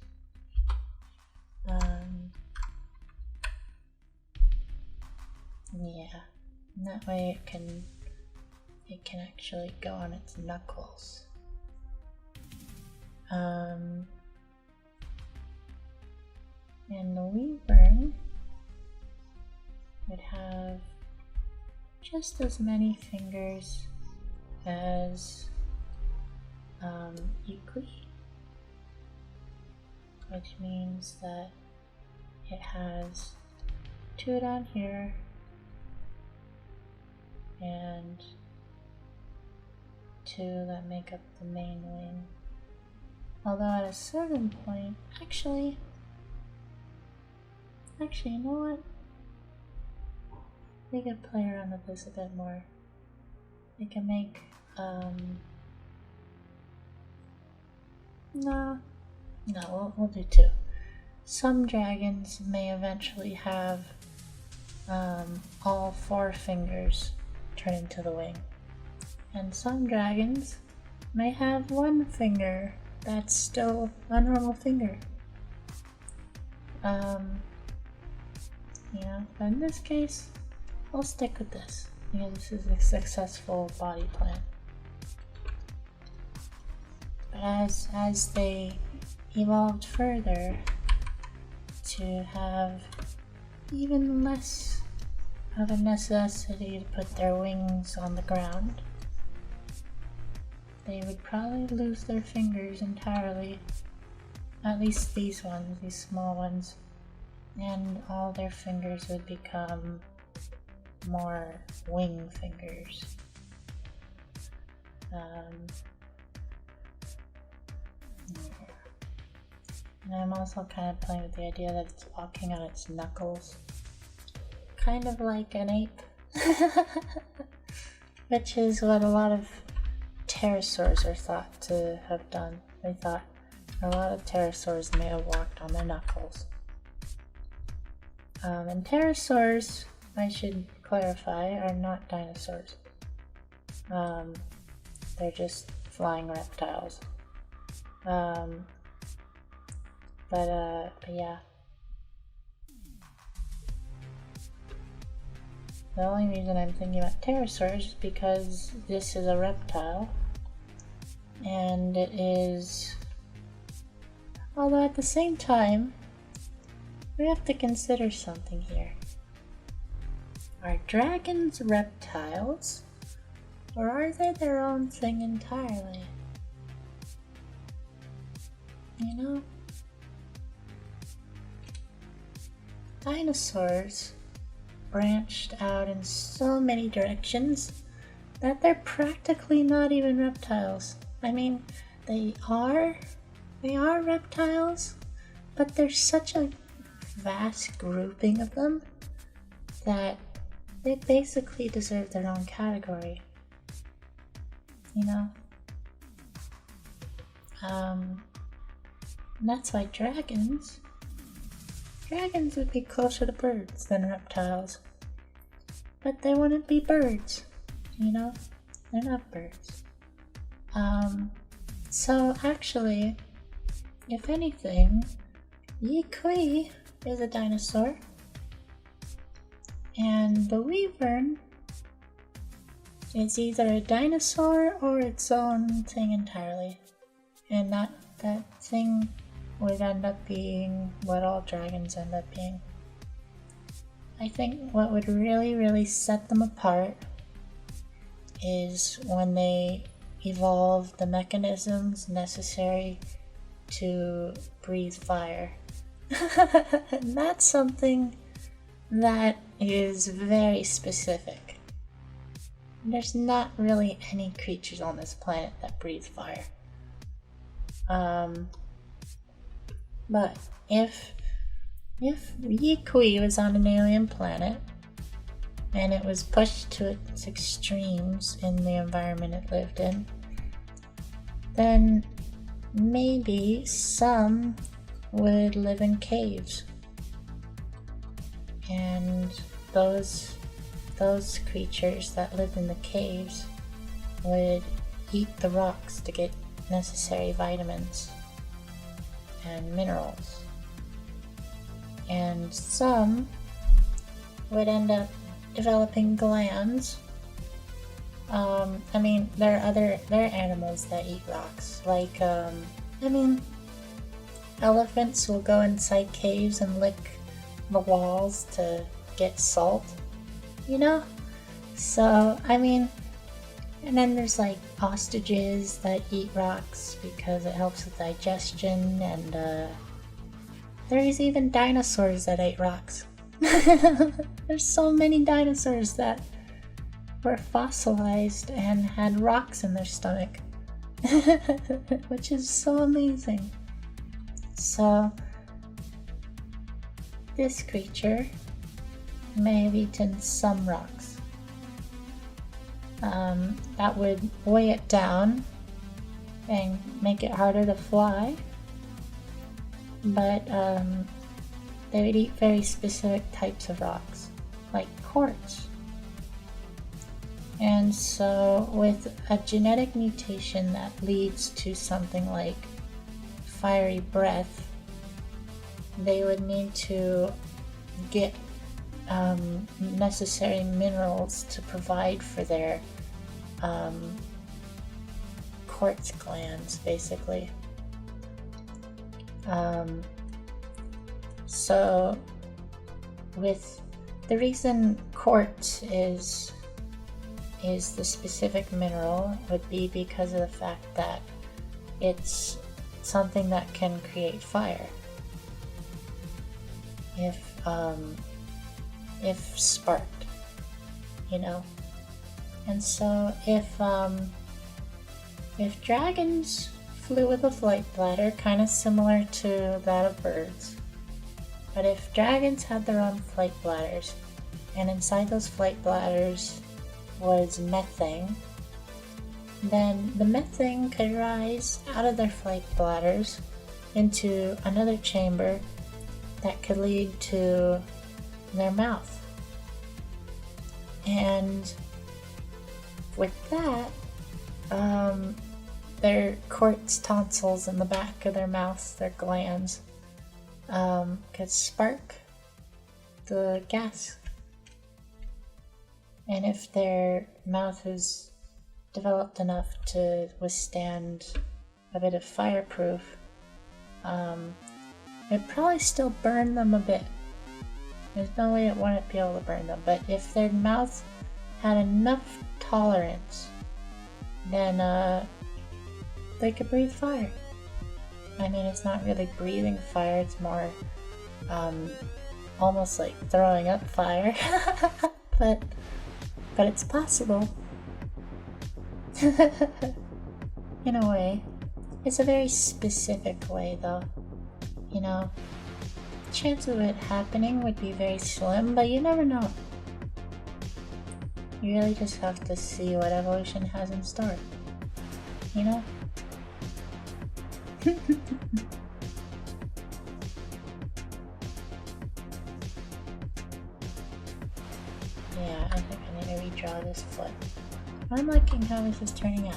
Yeah, and that way it can actually go on its knuckles. And the Weavern would have just as many fingers as Equi, which means that it has 2 down here and 2 that make up the main wing. Although at a certain point, actually, you know what? We could play around with this a bit more. We can make, no, we'll do 2. Some dragons may eventually have all 4 fingers turn into the wing. And some dragons may have 1 finger that's still a normal finger. Yeah, but in this case, I'll stick with this because this is a successful body plan. But as they evolved further to have even less of a necessity to put their wings on the ground, they would probably lose their fingers entirely. At least these ones, these small ones. And all their fingers would become more wing fingers. And I'm also kind of playing with the idea that it's walking on its knuckles. Kind of like an ape. Which is what a lot of pterosaurs are thought to have done. They thought a lot of pterosaurs may have walked on their knuckles. And pterosaurs, I should clarify, are not dinosaurs. They're just flying reptiles. But yeah. The only reason I'm thinking about pterosaurs is because this is a reptile. And it is... Although at the same time, we have to consider something here. Are dragons reptiles? Or are they their own thing entirely? You know? Dinosaurs branched out in so many directions that they're practically not even reptiles. I mean, they are reptiles, but there's such a vast grouping of them that they basically deserve their own category. You know? And that's why dragons would be closer to birds than reptiles. But they wouldn't be birds, you know? They're not birds. So actually, if anything, Yi is a dinosaur, and the Weavern is either a dinosaur or its own thing entirely, and that thing would end up being what all dragons end up being. I think what would really, really set them apart is when they evolve the mechanisms necessary to breathe fire. And that's something that is very specific. There's not really any creatures on this planet that breathe fire. But if Yikui was on an alien planet and it was pushed to its extremes in the environment it lived in, then maybe some would live in caves. And those creatures that lived in the caves would eat the rocks to get necessary vitamins and minerals. And some would end up developing glands. I mean, there are animals that eat rocks. Like, elephants will go inside caves and lick the walls to get salt, you know? So, I mean, and then there's like ostriches that eat rocks because it helps with digestion, and there's even dinosaurs that ate rocks. There's so many dinosaurs that were fossilized and had rocks in their stomach, which is so amazing. So, this creature may have eaten some rocks. That would weigh it down and make it harder to fly. But they would eat very specific types of rocks, like quartz. And so with a genetic mutation that leads to something like fiery breath, they would need to get necessary minerals to provide for their quartz glands, basically. So with the reason quartz is the specific mineral would be because of the fact that it's something that can create fire if sparked, you know. And so if dragons flew with a flight bladder, kind of similar to that of birds, but if dragons had their own flight bladders, and inside those flight bladders was methane, then the methane could rise out of their flight bladders into another chamber that could lead to their mouth. And with that, their quartz tonsils in the back of their mouths, their glands, could spark the gas. And if their mouth is developed enough to withstand a bit of fireproof, it'd probably still burn them a bit. There's no way it wouldn't be able to burn them, but if their mouth had enough tolerance, then they could breathe fire. I mean, it's not really breathing fire, it's more almost like throwing up fire. but it's possible. In a way. It's a very specific way, though. You know, the chance of it happening would be very slim, but you never know. You really just have to see what evolution has in store. You know? Yeah, I think I need to redraw this foot. I'm liking how this is turning out.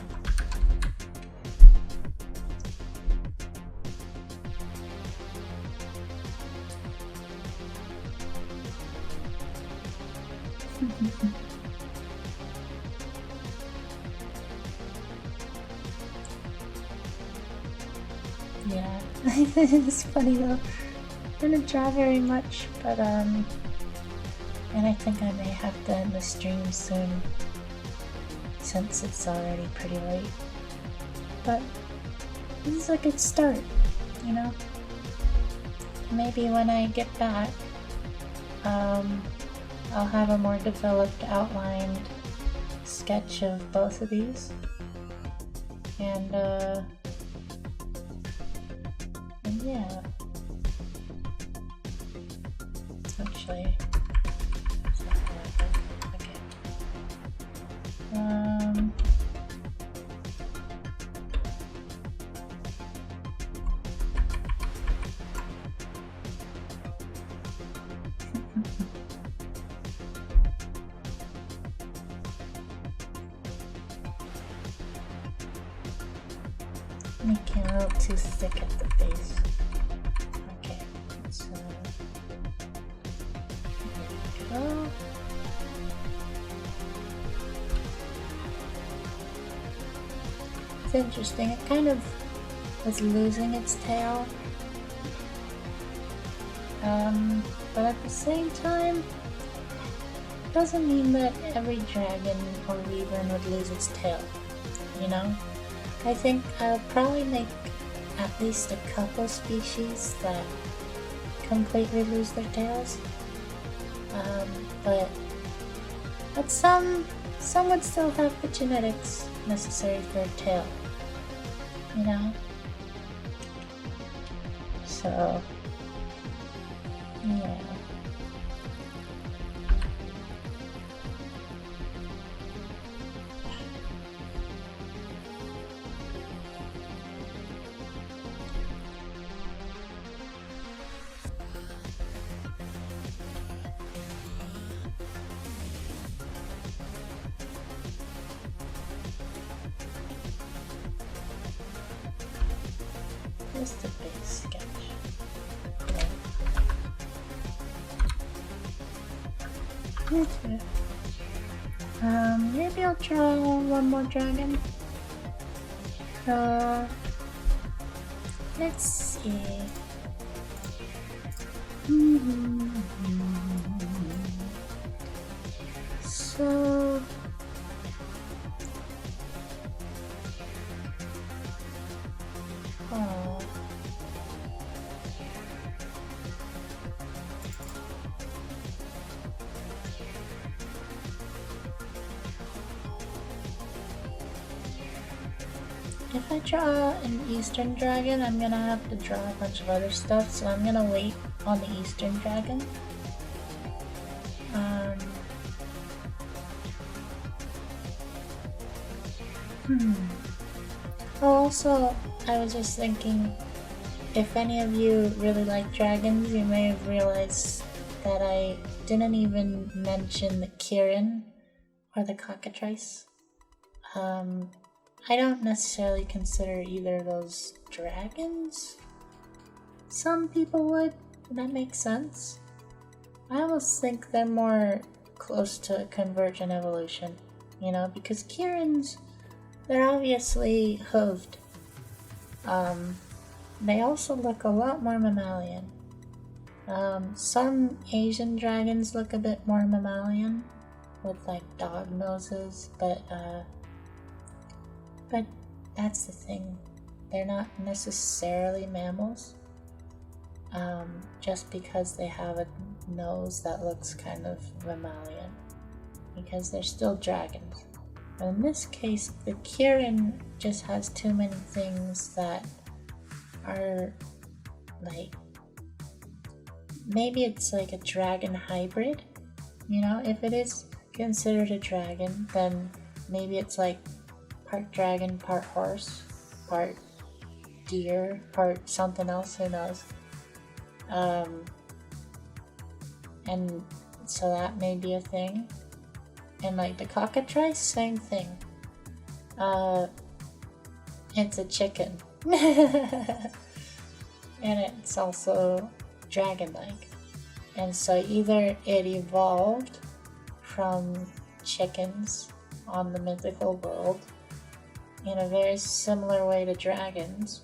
Yeah, it's funny though. I didn't draw very much, but and I think I may have to end the stream soon, since it's already pretty late. But this is a good start, you know? Maybe when I get back, I'll have a more developed outlined sketch of both of these. And yeah. Actually, it's not gonna happen. Okay. Making it a little too thick at the base. Okay, so there we go. It's interesting, it kind of was losing its tail. But at the same time, doesn't mean that every dragon or wyvern would lose its tail, you know? I think I'll probably make at least a couple species that completely lose their tails. But some would still have the genetics necessary for a tail, you know? So, yeah. Just a big sketch. Okay. Maybe I'll draw one more dragon. Let's see. So if I draw an Eastern dragon, I'm gonna have to draw a bunch of other stuff, so I'm gonna wait on the Eastern dragon. Also, I was just thinking, if any of you really like dragons, you may have realized that I didn't even mention the Kirin or the cockatrice. I don't necessarily consider either of those dragons. Some people would, that makes sense. I almost think they're more close to convergent evolution, you know, because Kirins, they're obviously hooved. They also look a lot more mammalian. Some Asian dragons look a bit more mammalian, with like dog noses, but that's the thing. They're not necessarily mammals, just because they have a nose that looks kind of mammalian, because they're still dragons. But in this case, the Kirin just has too many things that are like, maybe it's like a dragon hybrid, you know? If it is considered a dragon, then maybe it's like part dragon, part horse, part deer, part something else, who knows? And so that may be a thing. And like the cockatrice, same thing. It's a chicken. And it's also dragon-like. And so either it evolved from chickens on the mythical world in a very similar way to dragons,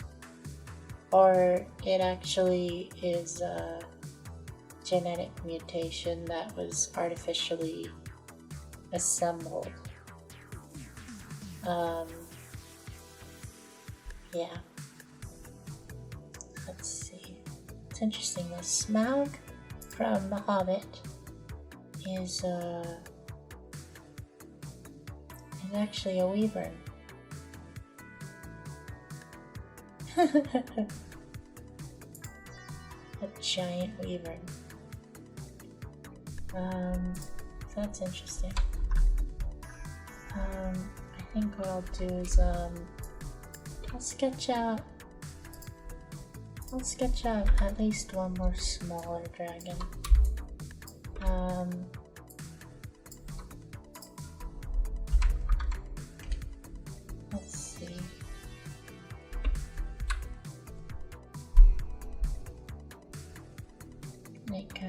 or it actually is a genetic mutation that was artificially assembled. Yeah. Let's see. It's interesting. The Smaug from The Hobbit is actually a wyvern. A giant wyvern. That's interesting. I think what I'll do is I'll sketch out at least one more smaller dragon. Let's see. Make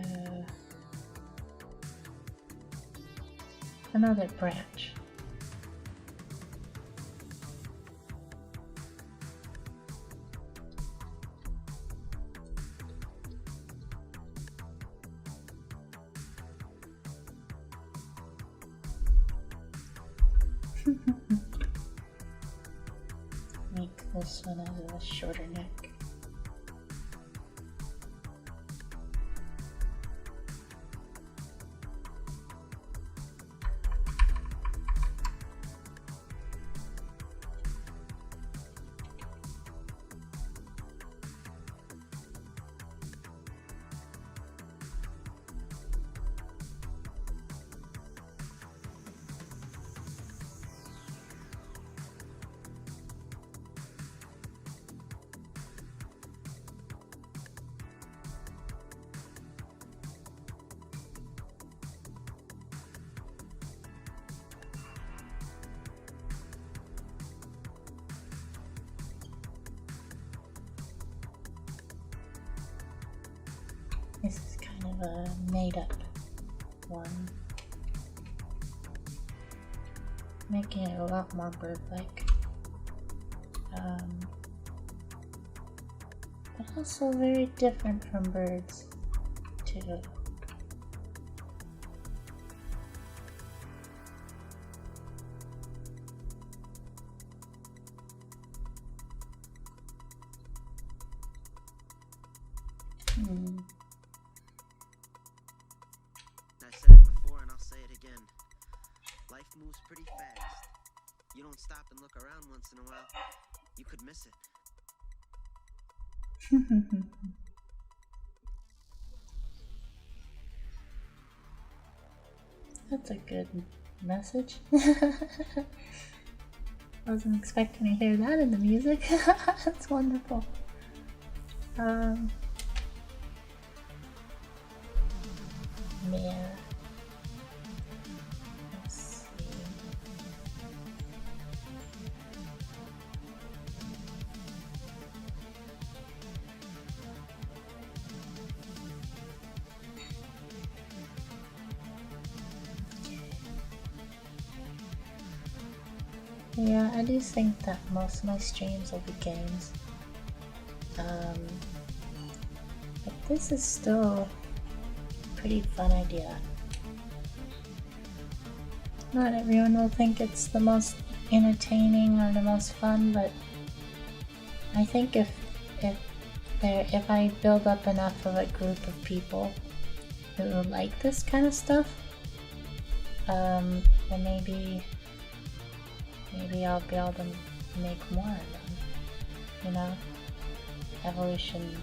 another branch. Make this one have a shorter neck. This is kind of a made-up one, making it a lot more bird-like, but also very different from birds, too. Moves pretty fast. You don't stop and look around once in a while, you could miss it. That's a good message. Wasn't expecting to hear that in the music. That's wonderful. Yeah. Yeah, I do think that most of my streams will be games. But this is still a pretty fun idea. Not everyone will think it's the most entertaining or the most fun, but I think if I build up enough of a group of people who like this kind of stuff, then maybe I'll be able to make more of them, you know? Evolution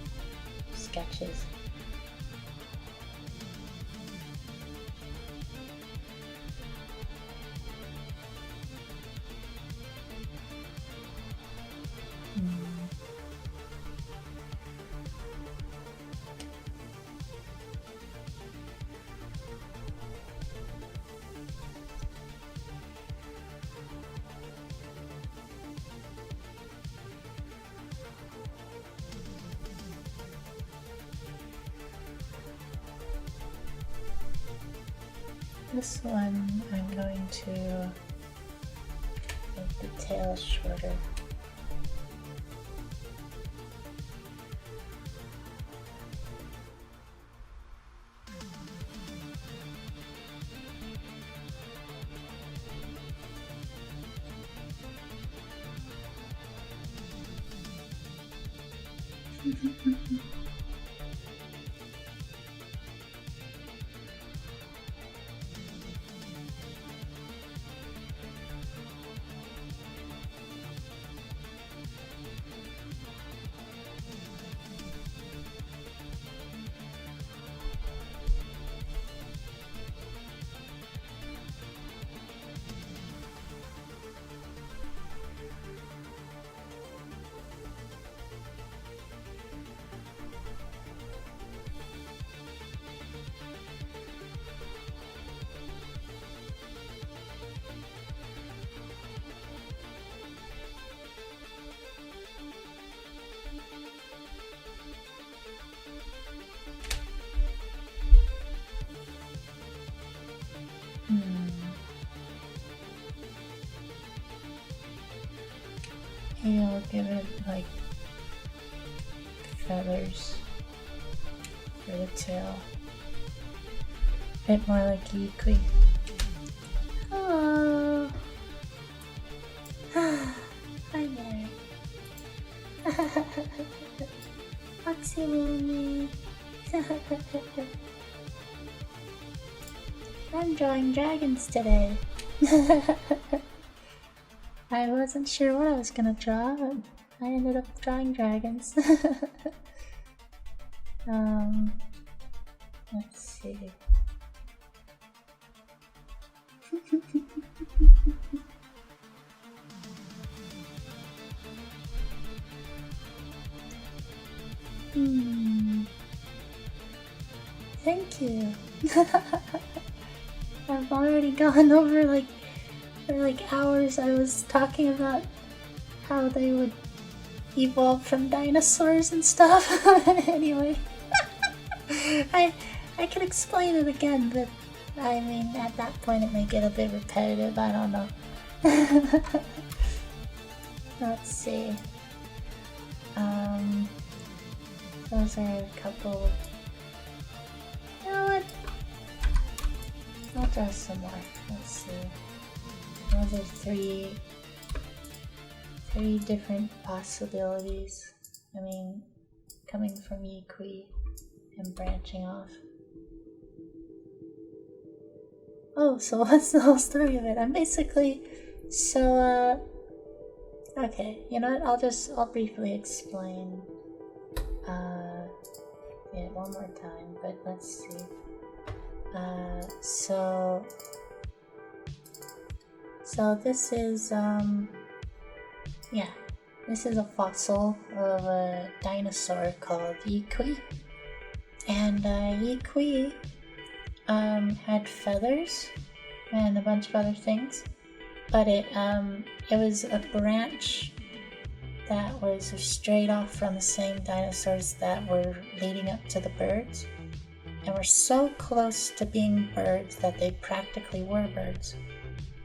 sketches. This one, I'm going to make the tail shorter. Maybe I'll give it like feathers for the tail. A bit more like Yikui. Hello! Hi there. Foxy Lumi. I'm drawing dragons today. I wasn't sure what I was gonna draw, but I ended up drawing dragons. Let's see. Thank you. I've already gone over for hours. I was talking about how they would evolve from dinosaurs and stuff. Anyway, I can explain it again, but I mean, at that point it may get a bit repetitive. I don't know. Let's see. Those are a couple. You know what? I'll draw some more. Let's see. Those are three different possibilities. I mean, coming from Yikui and branching off. Oh, so what's the whole story of it? I'm basically okay, you know what? I'll briefly explain it one more time, but let's see. So this is this is a fossil of a dinosaur called Yikui, and Yikui had feathers and a bunch of other things, but it was a branch that was straight off from the same dinosaurs that were leading up to the birds, and were so close to being birds that they practically were birds.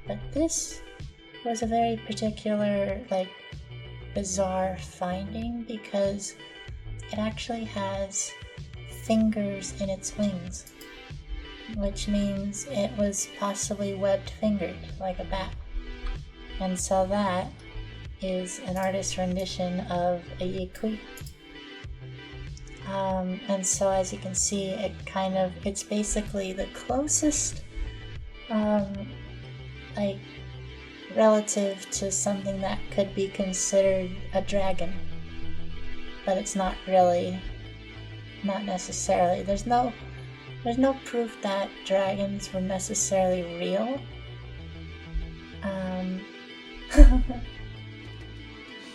But this was a very particular, bizarre finding, because it actually has fingers in its wings, which means it was possibly webbed-fingered, like a bat. And so that is an artist's rendition of a Yikui. And so as you can see, it's basically the closest, relative to something that could be considered a dragon. But it's not really, not necessarily. There's no proof that dragons were necessarily real.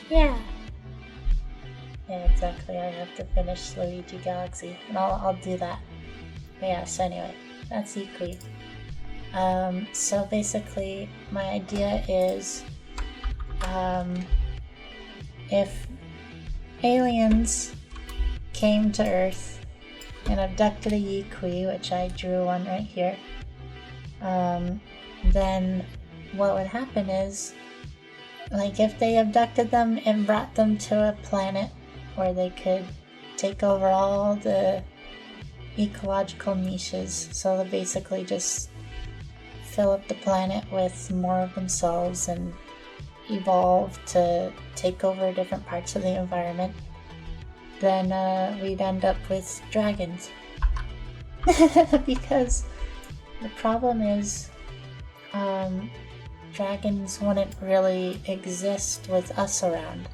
Yeah, exactly. I have to finish Luigi Galaxy, and I'll do that. But yeah, so anyway, that's Yikui. So basically, my idea is, if aliens came to Earth and abducted a Yikui, which I drew one right here, then what would happen is, if they abducted them and brought them to a planet where they could take over all the ecological niches, so they basically just fill up the planet with more of themselves and evolve to take over different parts of the environment, then we'd end up with dragons. Because the problem is, dragons wouldn't really exist with us around,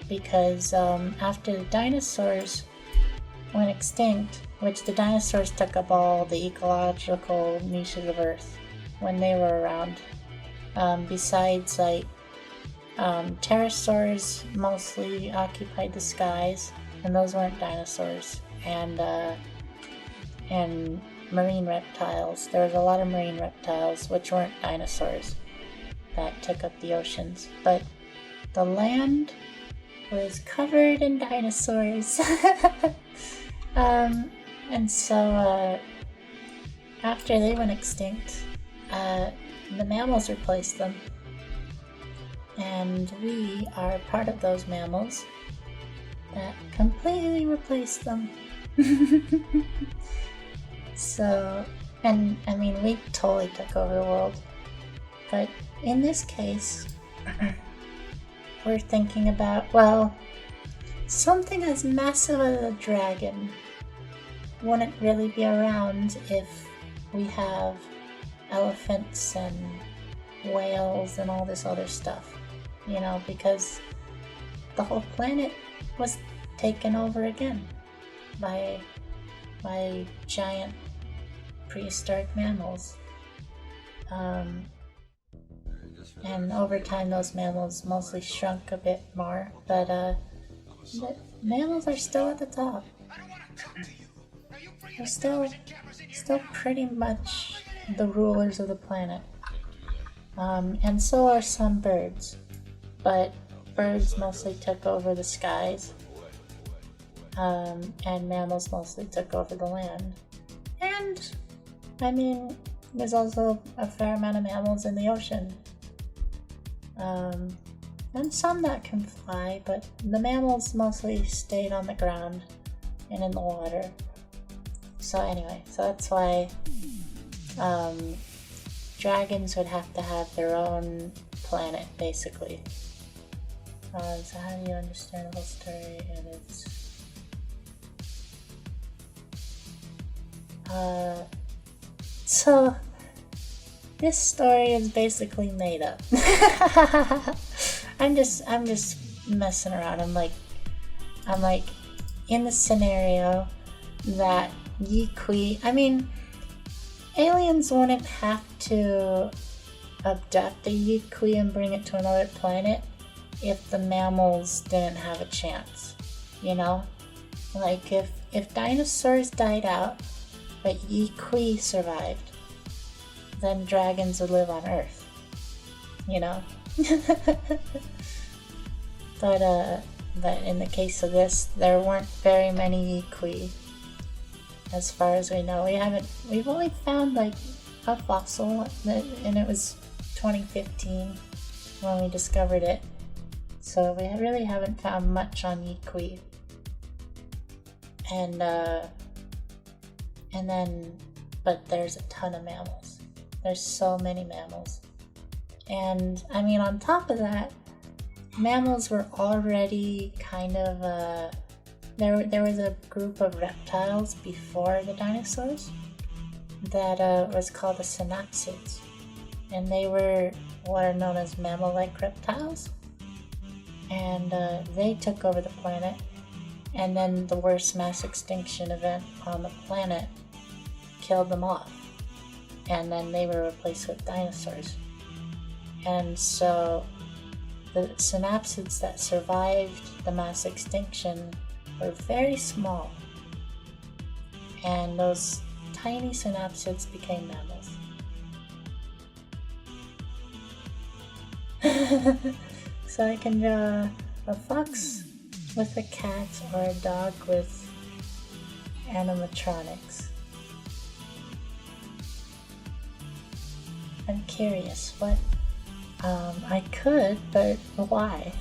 because after the dinosaurs went extinct, which the dinosaurs took up all the ecological niches of Earth when they were around, besides pterosaurs mostly occupied the skies, and those weren't dinosaurs, and marine reptiles. There was a lot of marine reptiles which weren't dinosaurs that took up the oceans, but the land was covered in dinosaurs. And so after they went extinct, the mammals replaced them, and we are part of those mammals that completely replaced them. So, and I mean, we totally took over the world, but in this case, we're thinking about, well, something as massive as a dragon wouldn't really be around if we have elephants and whales and all this other stuff, you know, because the whole planet was taken over again by giant prehistoric mammals. And over time those mammals mostly shrunk a bit more, but mammals are still at the top. They're still pretty much the rulers of the planet. And so are some birds, but birds mostly took over the skies, and mammals mostly took over the land. And, I mean, there's also a fair amount of mammals in the ocean. And some that can fly, but the mammals mostly stayed on the ground and in the water. So anyway, so that's why dragons would have to have their own planet, basically. So how do you understand the whole story? And it's so this story is basically made up. I'm just messing around. I'm like in the scenario that Yi-Kui, I mean, aliens wouldn't have to abduct a Yi-Kui and bring it to another planet if the mammals didn't have a chance, you know? Like if dinosaurs died out but Yi-Kui survived, then dragons would live on Earth, you know? But in the case of this, there weren't very many Yi-Kui, as far as we know. We've only found like a fossil, and it was 2015 when we discovered it. So we really haven't found much on Yi-Kui. But there's a ton of mammals. There's so many mammals. And I mean, on top of that, mammals were already kind of, there was a group of reptiles before the dinosaurs that was called the synapsids. And they were what are known as mammal-like reptiles. And they took over the planet. And then the worst mass extinction event on the planet killed them off. And then they were replaced with dinosaurs. And so the synapsids that survived the mass extinction were very small. And those tiny synapsids became mammals. So I can draw a fox with a cat or a dog with animatronics. I'm curious, what? I could, but why?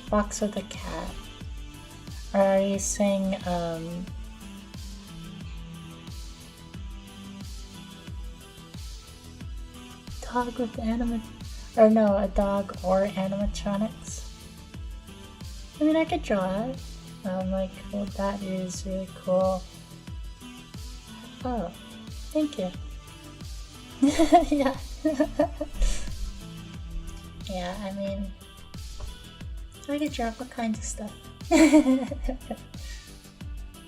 Fox with a cat. Or are you saying, dog with or no, a dog or animatronics? I mean, I could draw it. Like, well, that is really cool. Oh, thank you. Yeah. Yeah, I mean, I could draw all kinds of stuff.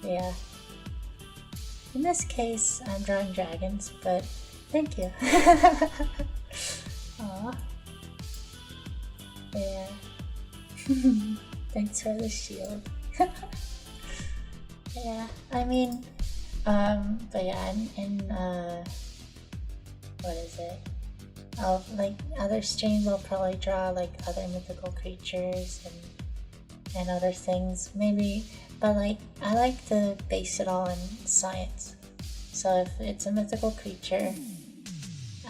Yeah. In this case, I'm drawing dragons, but thank you. Aw. Yeah. Thanks for the shield. Yeah, I mean, but yeah, in what is it? Like other streams, I'll probably draw like other mythical creatures and other things, maybe. But like, I like to base it all in science. So if it's a mythical creature,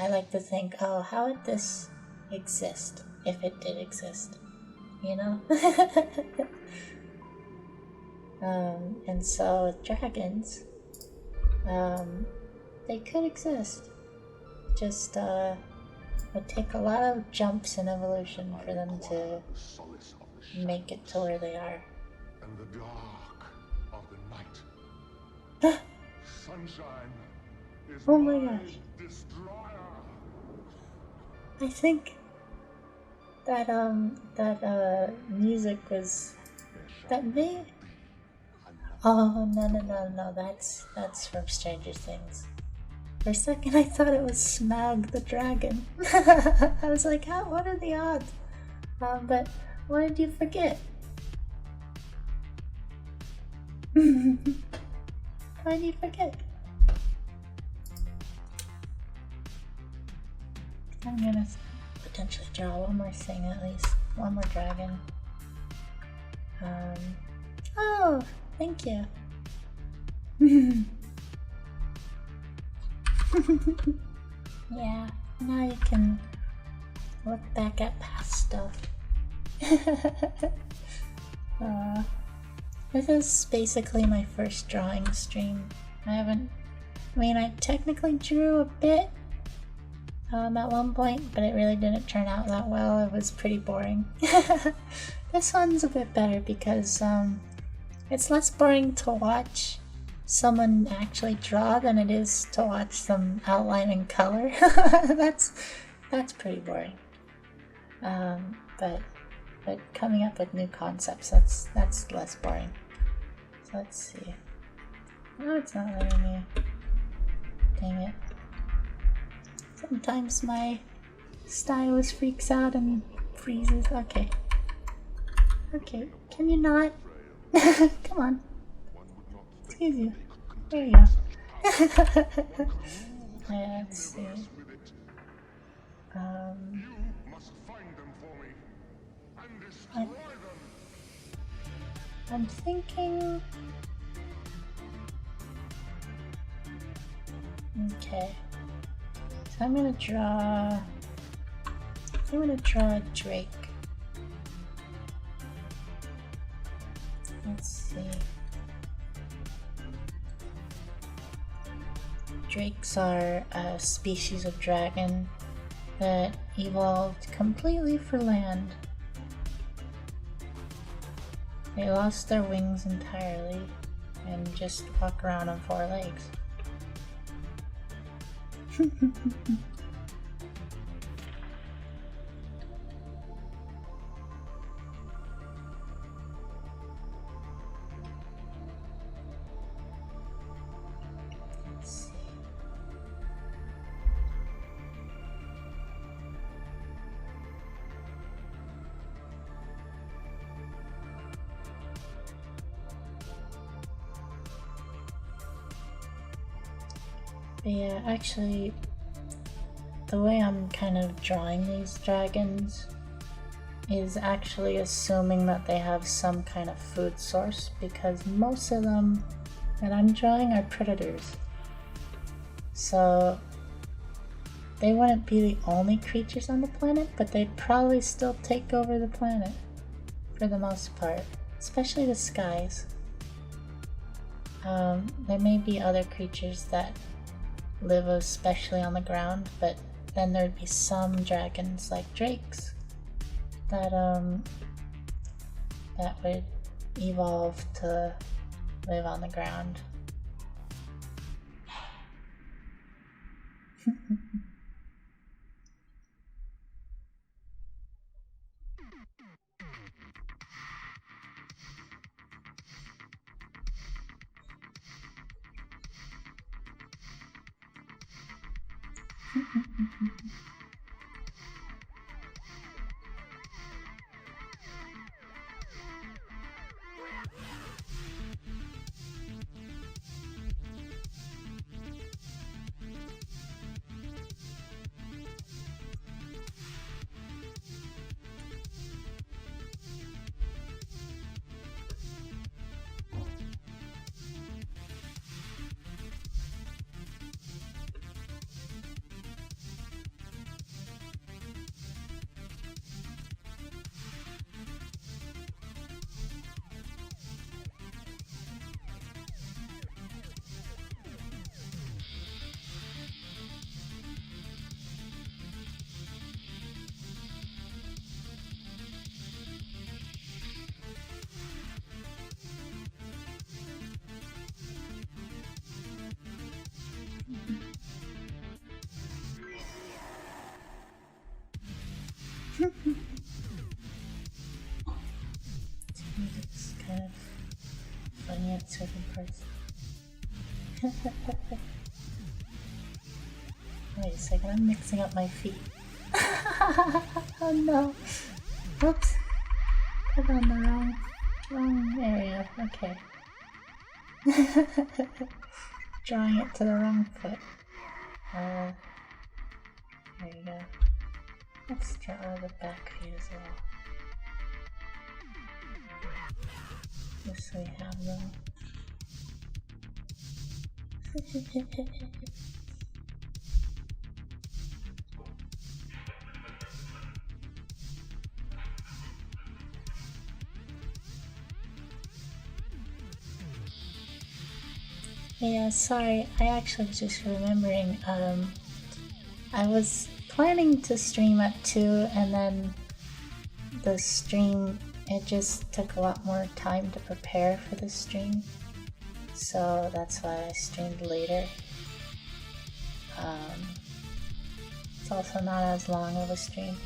I like to think, oh, how would this exist if it did exist? You know? And so with dragons, they could exist. Just would take a lot of jumps in evolution for them to make it to where they are. And the dark of the night. Sunshine is Oh my gosh. destroyer. I think that music was that may. Oh no! That's from Stranger Things. For a second, I thought it was Smaug the dragon. I was like, how? What are the odds? But what did you forget? What did you forget? I'm gonna potentially draw one more thing at least. One more dragon. Oh, thank you. Yeah, now you can look back at past stuff. This is basically my first drawing stream. I technically drew a bit at one point, but it really didn't turn out that well. It was pretty boring. This one's a bit better because it's less boring to watch someone actually draw than it is to watch them outline in color. That's pretty boring. But coming up with new concepts, that's less boring. So let's see. No, it's not letting me. Dang it. Sometimes my stylus freaks out and freezes. Okay. Okay, can you not? Come on. Excuse you. There you go. Yeah, let's see. I'm thinking. Okay. So I'm gonna draw a drake. Let's see. Drakes are a species of dragon that evolved completely for land. They lost their wings entirely and just walk around on 4 legs. But yeah, actually, the way I'm kind of drawing these dragons is actually assuming that they have some kind of food source, because most of them that I'm drawing are predators. So they wouldn't be the only creatures on the planet, but they'd probably still take over the planet for the most part, especially the skies. There may be other creatures that live especially on the ground, but then there'd be some dragons like drakes that would evolve to live on the ground. shiny at certain parts. Wait a second, I'm mixing up my feet. Oh no. Oops. Put on the wrong area. Okay. Drawing it to the wrong foot. There you go. Let's draw the back view as well. Just so we have them. Yeah, sorry, I actually was just remembering, I was planning to stream at 2 and then the stream, it just took a lot more time to prepare for the stream, so that's why I streamed later. It's also not as long of a stream.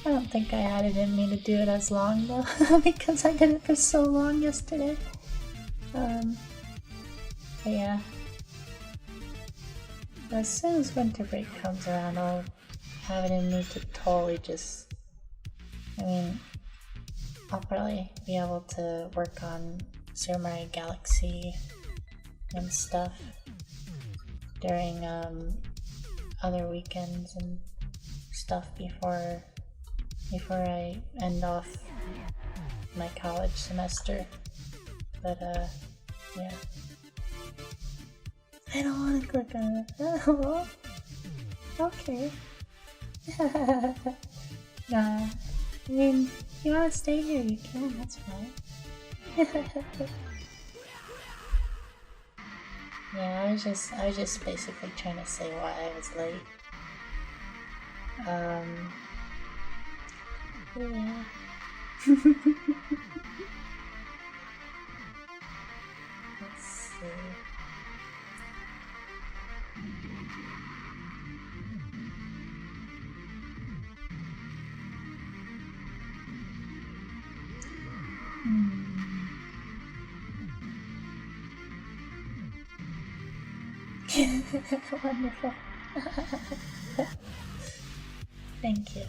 I don't think I had it in me to do it as long though, because I did it for so long yesterday. But yeah. As soon as winter break comes around, I'll have it in me to totally just... I mean, I'll probably be able to work on Super Mario Galaxy and stuff during other weekends and stuff before I end off my college semester. But yeah. I don't want to click on it. Oh, okay. Nah, I mean, if you want to stay here, you can, that's fine. Yeah, I was just basically trying to say why I was late. Yeah. Let's see. Wonderful. Thank you.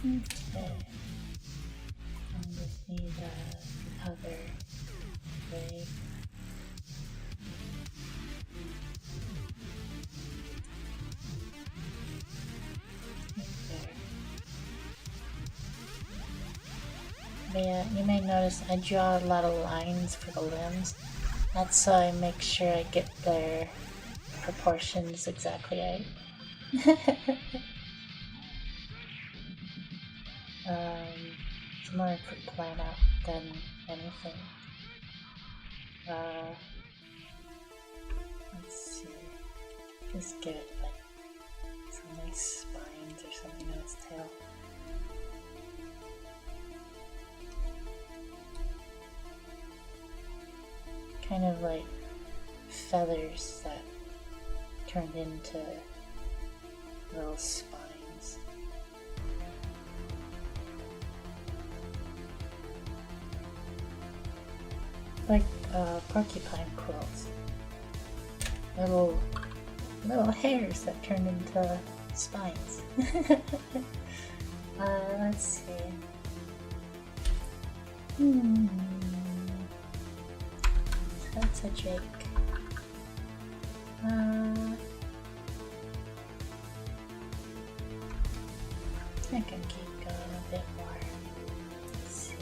Okay. I just need the other leg. But yeah, you may notice I draw a lot of lines for the limbs. That's so I make sure I get their proportions exactly right. It's more to plan out than anything. Let's see. Just give it like some nice spines or something on its tail. Kind of like feathers that turned into little spines. Like porcupine quills. Little hairs that turn into spines. Let's see. That's a drake. I can keep going a bit more. Let's see.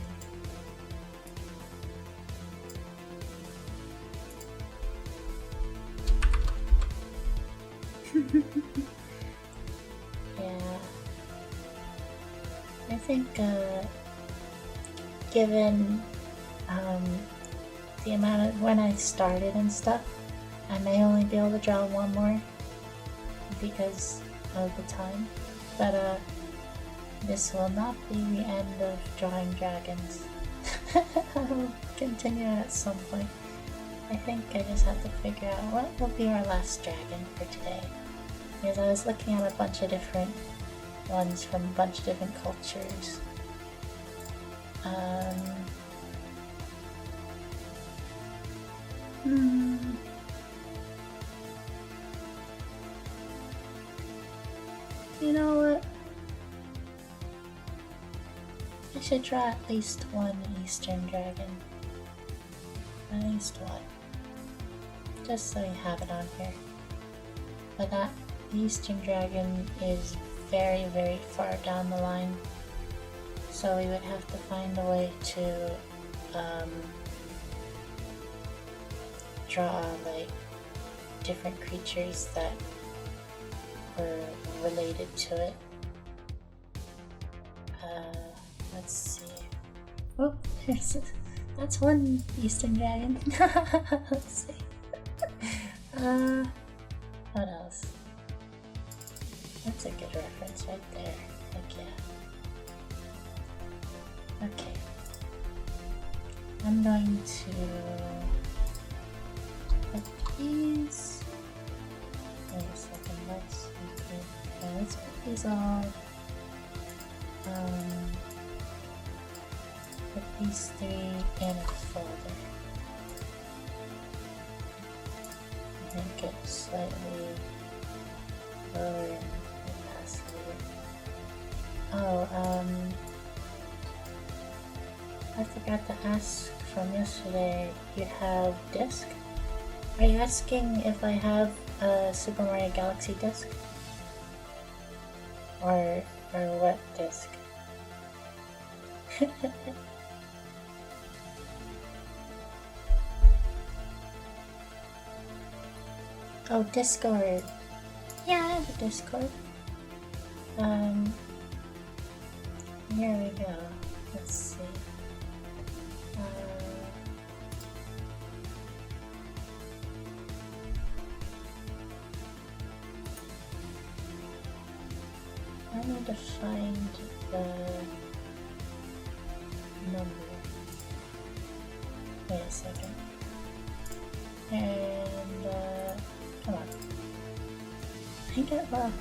Yeah. I think, given, the amount of when I started and stuff, I may only be able to draw one more because of the time. But this will not be the end of drawing dragons. I will continue at some point. I think I just have to figure out what will be our last dragon for today. Because I was looking at a bunch of different ones from a bunch of different cultures. You know what? I should draw at least one Eastern dragon. At least one. Just so you have it on here. But that Eastern dragon is very, very far down the line. So we would have to find a way to draw like different creatures that were related to it. Let's see. Oh, that's one Eastern dragon. Let's see. What else? That's a good reference right there. Heck yeah. Okay. I'm going to put these. Wait a second, let's put these all. Put these three in a folder. Make it slightly lower in opacity. Oh, I forgot to ask from yesterday. You have disc? Are you asking if I have a Super Mario Galaxy disc? Or what disc? Oh, Discord. Yeah, I have a Discord. Here we go. Let's see. I need to find the number. Wait a second. And, come on. I get well.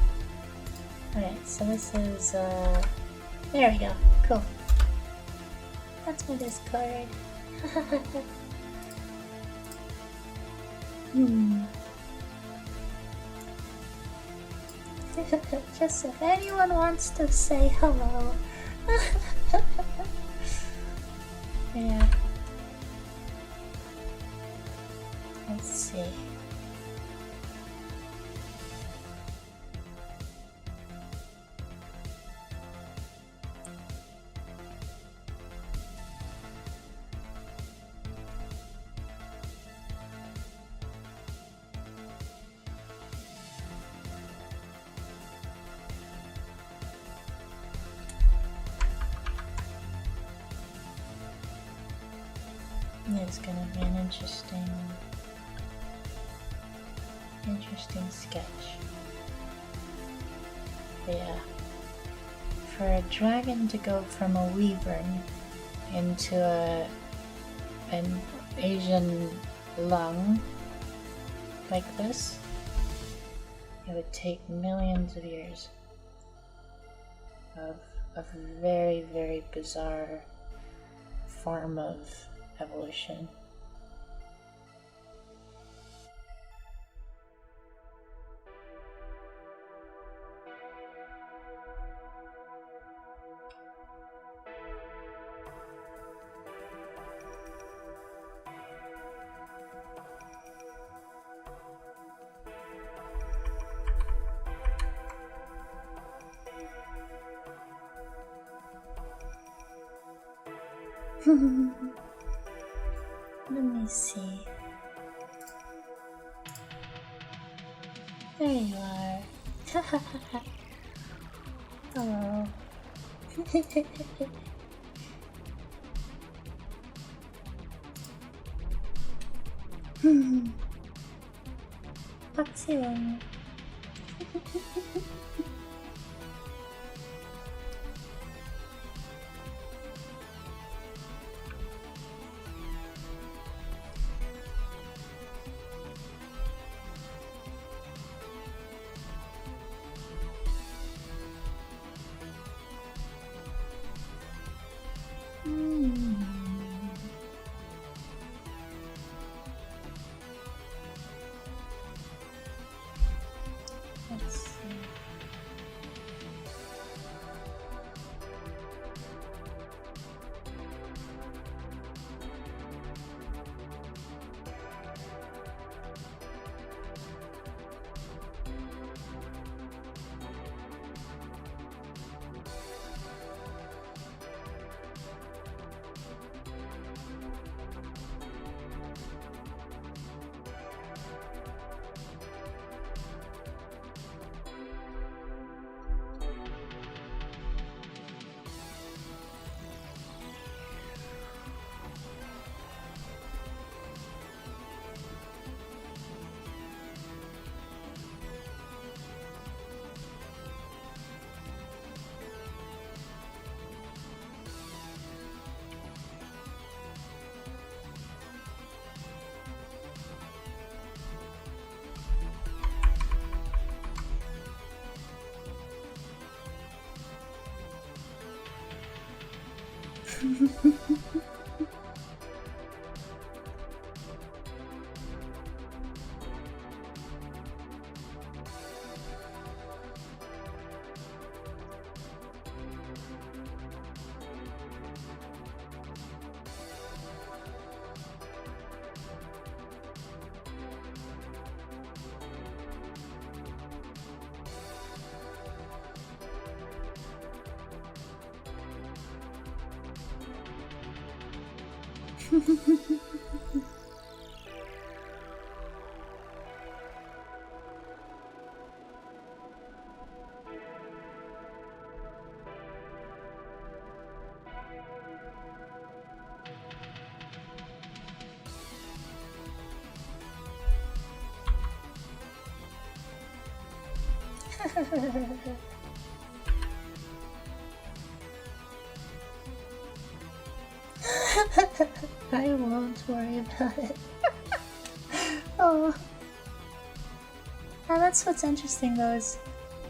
Alright, so this is, there we go. Cool. That's my Discord. Just if anyone wants to say hello. Yeah. Let's see. It's gonna be an interesting sketch. But yeah, for a dragon to go from a wyvern into an Asian lung like this, it would take millions of years of a very, very bizarre form of evolution. Let me see. There you are. Hello. Paksiwan. Let's see. I won't worry about it. Oh. Now that's what's interesting though, is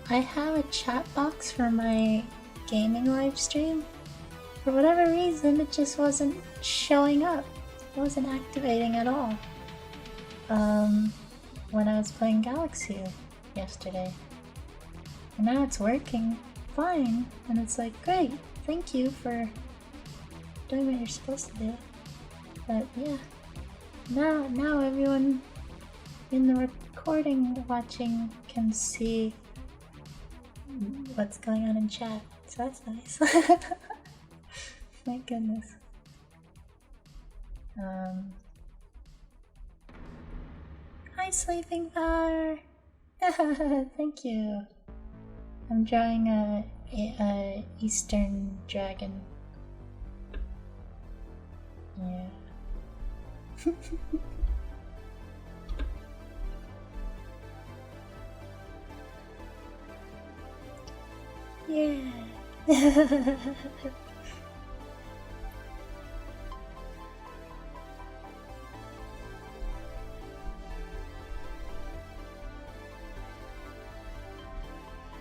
I have a chat box for my gaming live stream. For whatever reason, it just wasn't showing up. It wasn't activating at all. When I was playing Galaxy yesterday. And now it's working fine. And it's like, great, thank you for doing what you're supposed to do. But yeah, now everyone in the recording watching can see what's going on in chat. So that's nice. My goodness. Hi, Sleeping Power. Thank you. I'm drawing a Eastern dragon. Yeah. Yeah.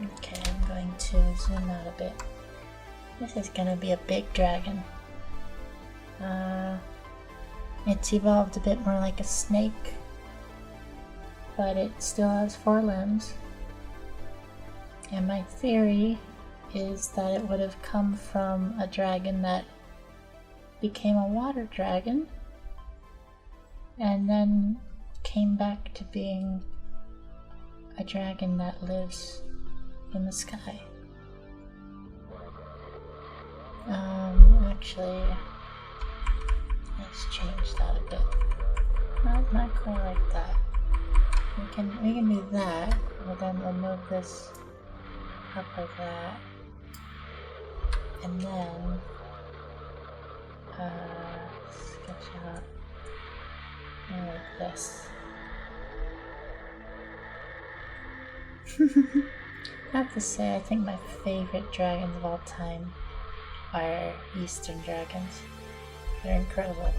Okay, I'm going to zoom out a bit. This is gonna be a big dragon. It's evolved a bit more like a snake, but it still has 4 limbs. And my theory is that it would have come from a dragon that became a water dragon and then came back to being a dragon that lives in the sky. Actually, let's change that a bit. Not quite like that. We can do that, but then we'll move this up like that, and then sketch out like this. I have to say, I think my favorite dragons of all time are Eastern dragons. They're incredible.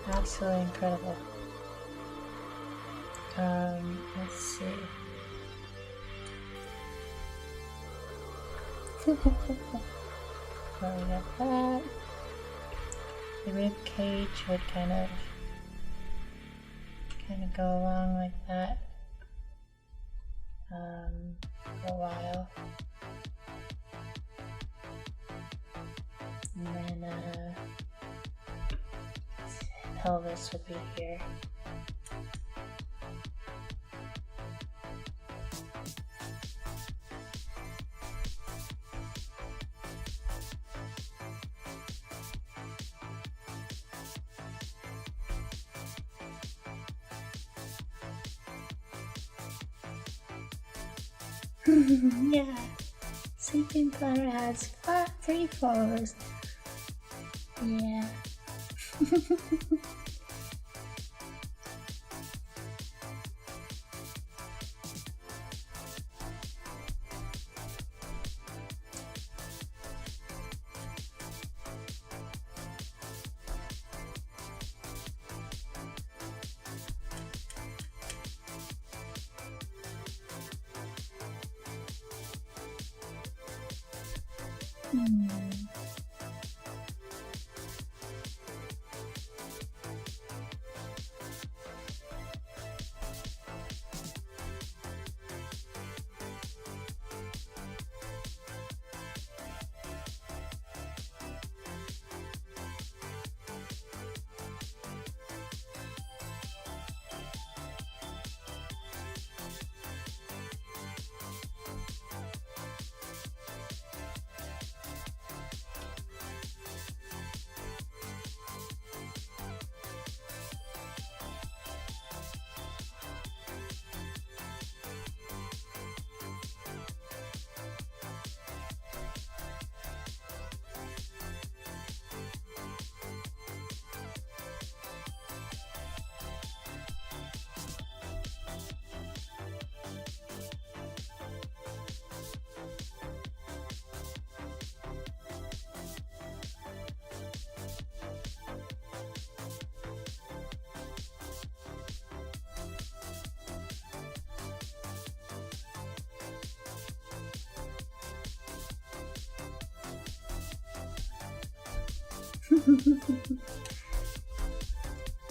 Absolutely incredible. Let's see. So we got that. The rib cage would kind of go along like that for a while. And then pelvis would be here. Yeah, Sleeping Powder has 3 followers. Yeah.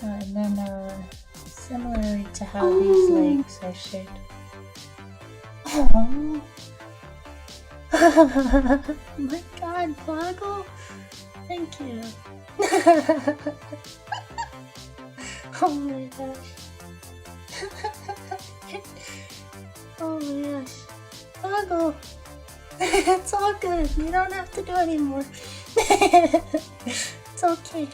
And then, similarly to how these legs are shaped. Oh my god, Ploggle! Thank you. Oh my gosh. Oh my gosh. Ploggle! It's all good. You don't have to do it anymore. It's okay.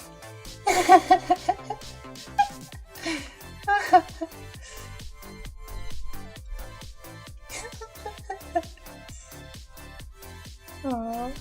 Aww.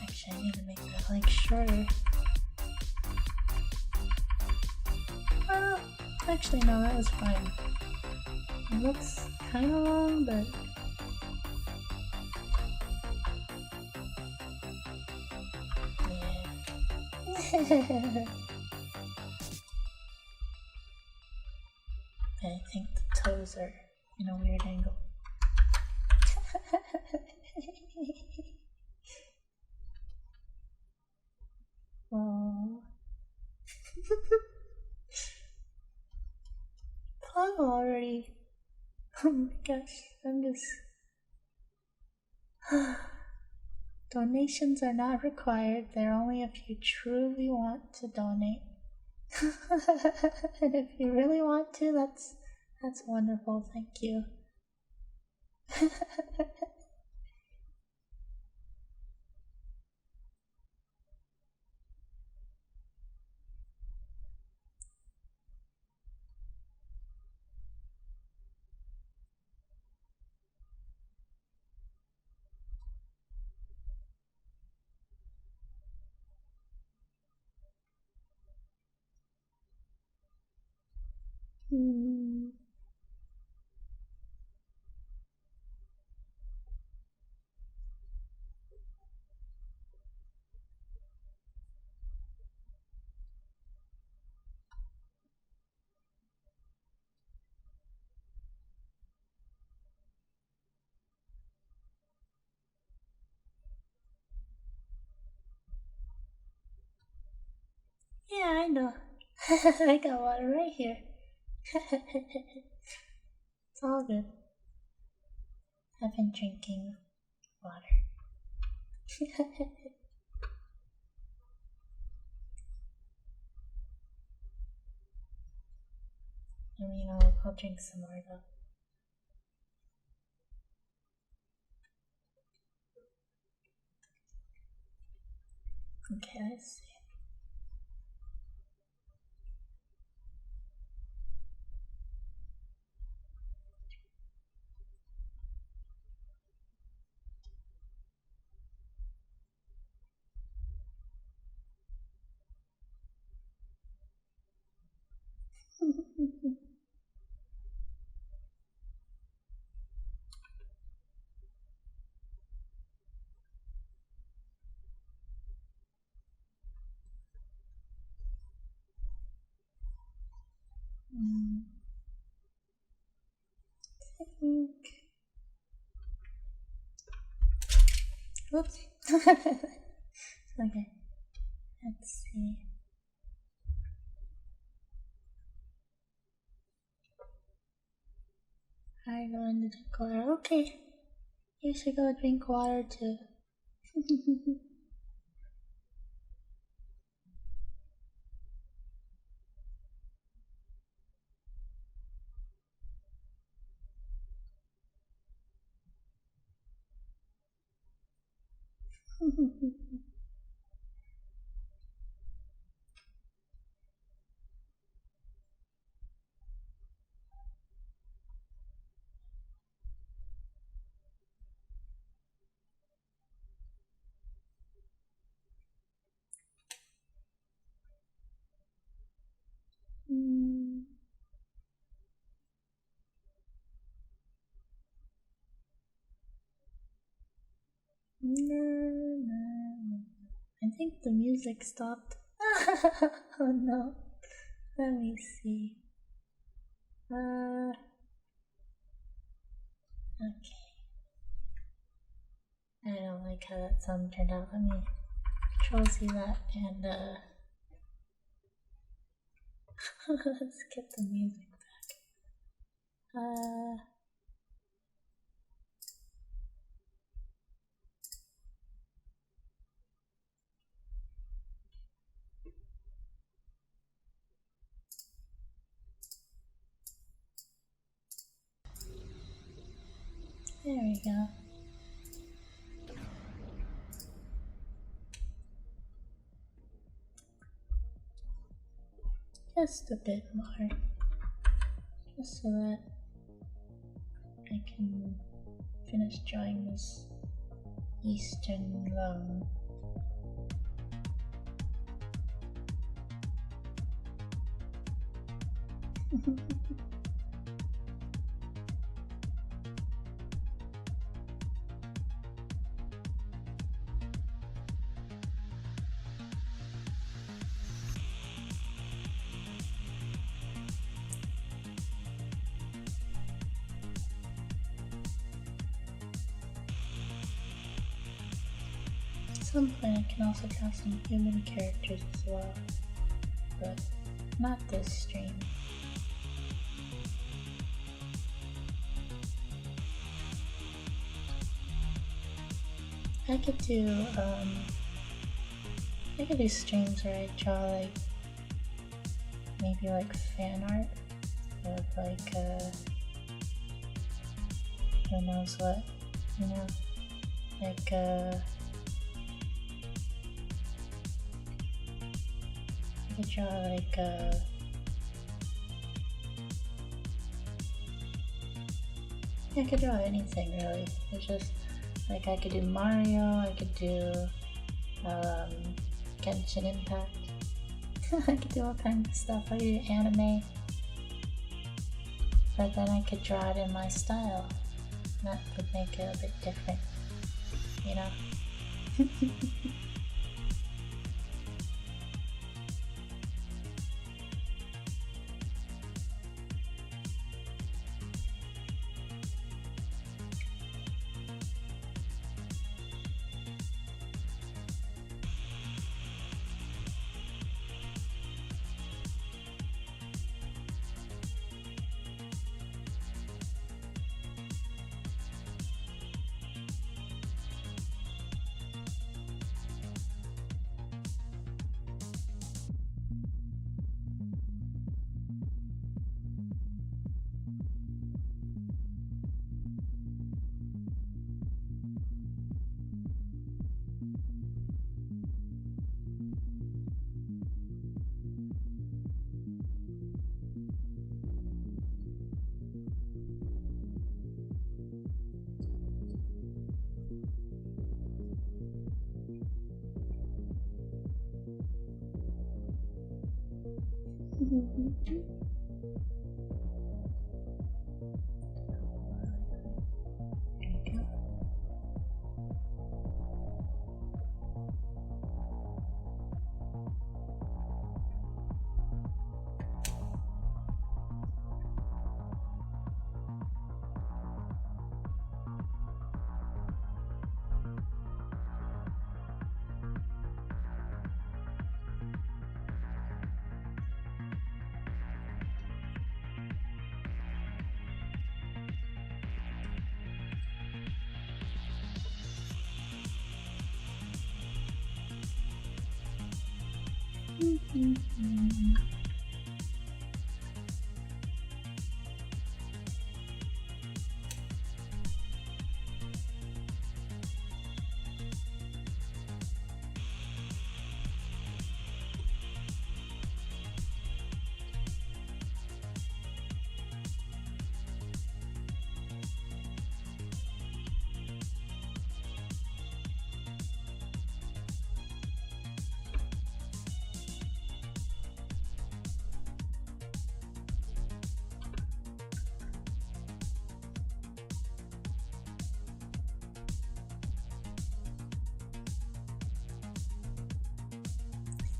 Actually, I need to make that leg shorter. Oh, actually, no, that was fine. It looks kind of long, but yeah. I think the toes are in a weird angle. Aww. Plug already. Oh my gosh, I'm just... Donations are not required. They're only if you truly want to donate. And if you really want to, that's wonderful. Thank you. Yeah, I know. I got water right here. It's all good. I've been drinking water. I mean, I'll drink some more though. Okay, let's see. I think. Oops. Okay. Let's see. I go into drink water. Okay. You should go drink water too. No. I think the music stopped. Oh no. Let me see. Okay. I don't like how that sound turned out. Let me Control-C that and let's get the music back. There we go. Just a bit more. Just so that I can finish drawing this eastern lung. At some point I can also draw some human characters as well, but not this stream. I could do streams where I draw like maybe like fan art of like who knows what, you know, like I could draw like I could draw anything really. It's just like I could do Mario, I could do Genshin Impact. I could do all kinds of stuff. I could do anime. But then I could draw it in my style. That would make it a bit different, you know?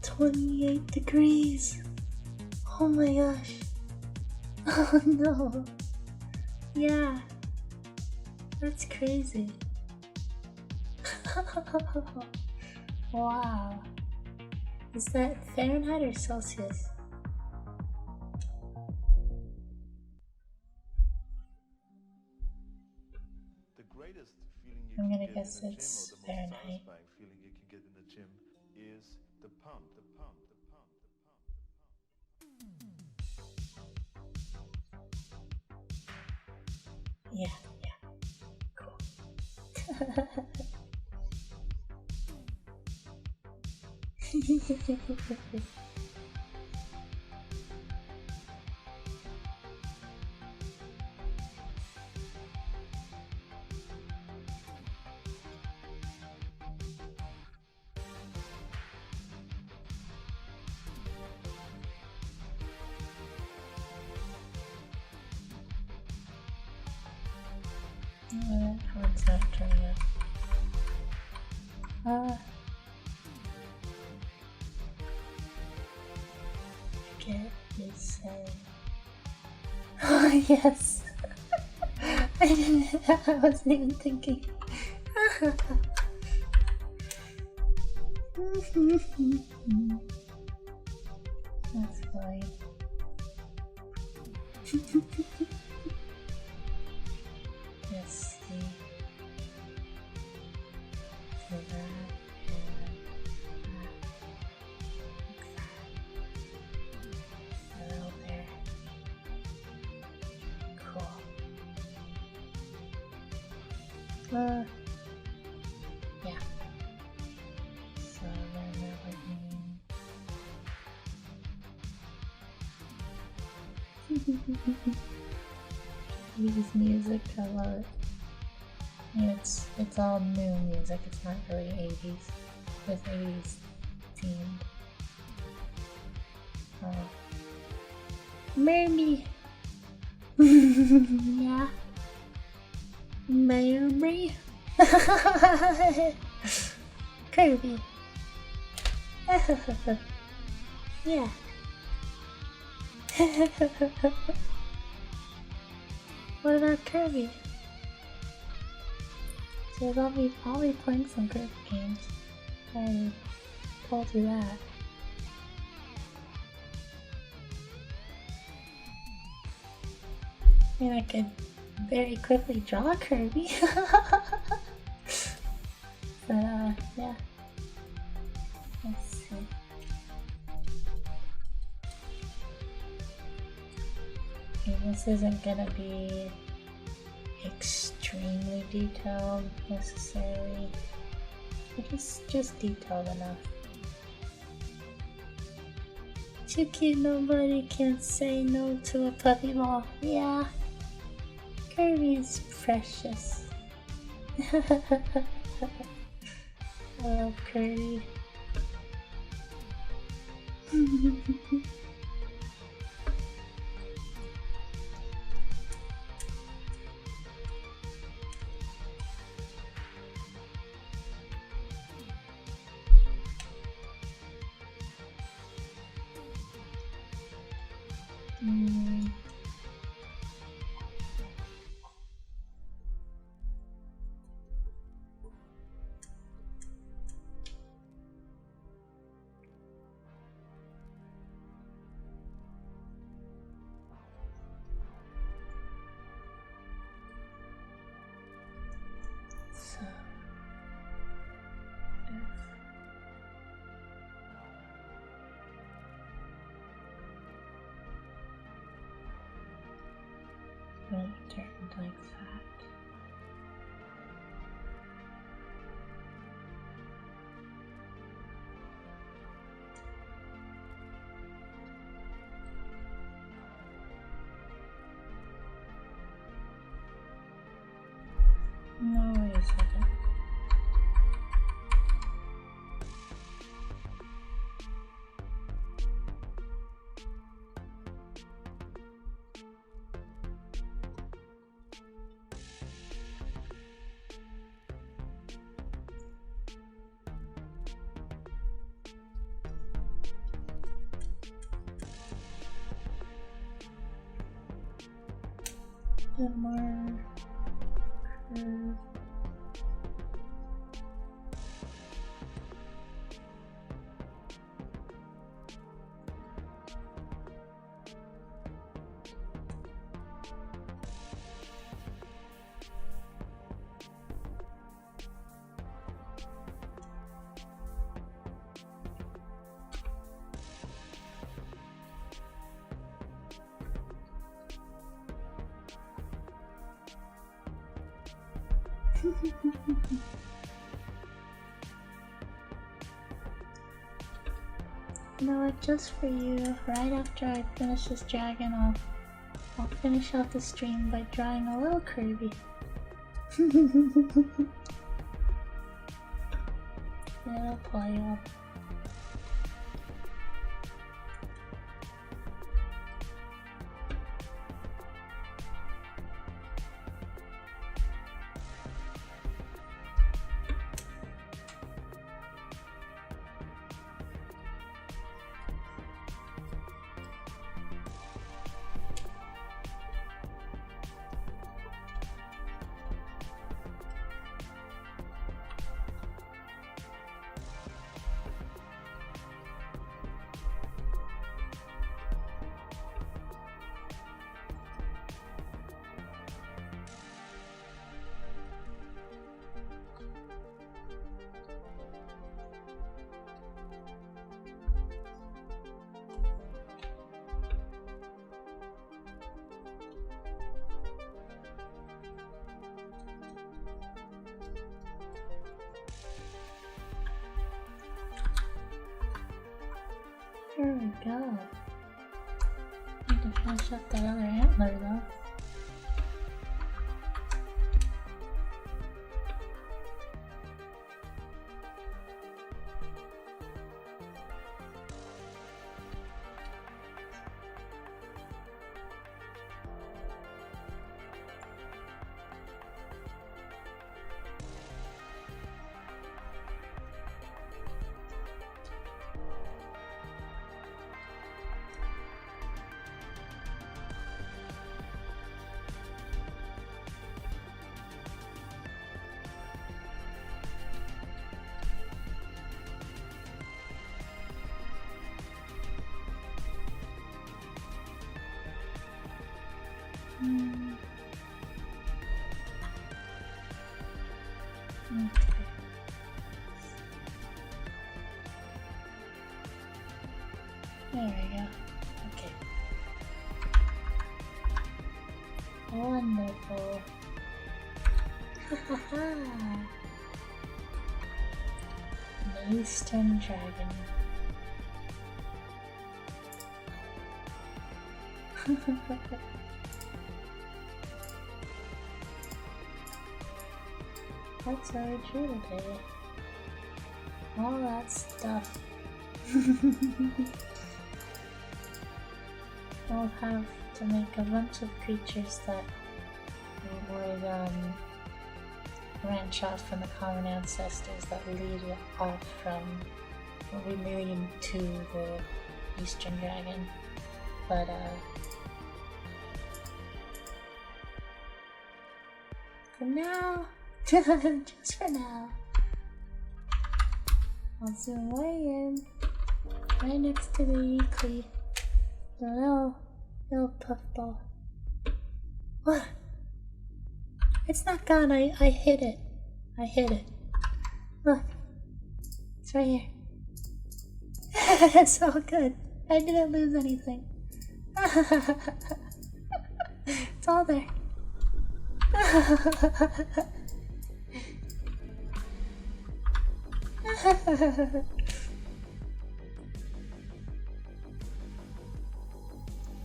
$28 degrees. Oh my gosh. Oh no. Yeah. That's crazy. Wow. Is that Fahrenheit or Celsius? The greatest feeling you I'm can gonna get guess in the it's gym, or the most Fahrenheit. satisfying feeling you can get in the gym, is the pump, the pump, the pump, the pump. Yeah, cool. One's not turning up. Get this. Oh yes. I wasn't even thinking. That's funny. Let's see. that, and that. Hello there. Cool. Yeah. So then that would mean Use music, I love it. Yeah, it's all new music, it's not really 80s. With 80s themed. Maybe. Yeah. Maybe. Kirby. Yeah. What about Kirby? So I'll be playing some Kirby games. I already told you that. I mean, I could very quickly draw Kirby. But, yeah. Let's see. Okay, this isn't gonna be extremely detailed necessarily. But just detailed enough. Too cute, nobody can say no to a puppy ball. Yeah. Kirby is precious. I love Kirby. Really turned like that. No, wait a second. More curve. You know what, just for you, right after I finish this dragon, I'll finish out the stream by drawing a little Kirby. It'll pull you up. go. Need to finish up that other antler though. Okay. There we go. Okay. Wonderful. Ha ha ha! An Eastern dragon. What's our true today? All that stuff. We'll have to make a bunch of creatures that would branch off from the common ancestors that lead off from leading to the Eastern Dragon. But for now, just for now, I'll zoom way in, right next to the weekly, the little puffball. What? It's not gone. I hit it. I hit it. Look, it's right here. It's all good. I didn't lose anything. It's all there.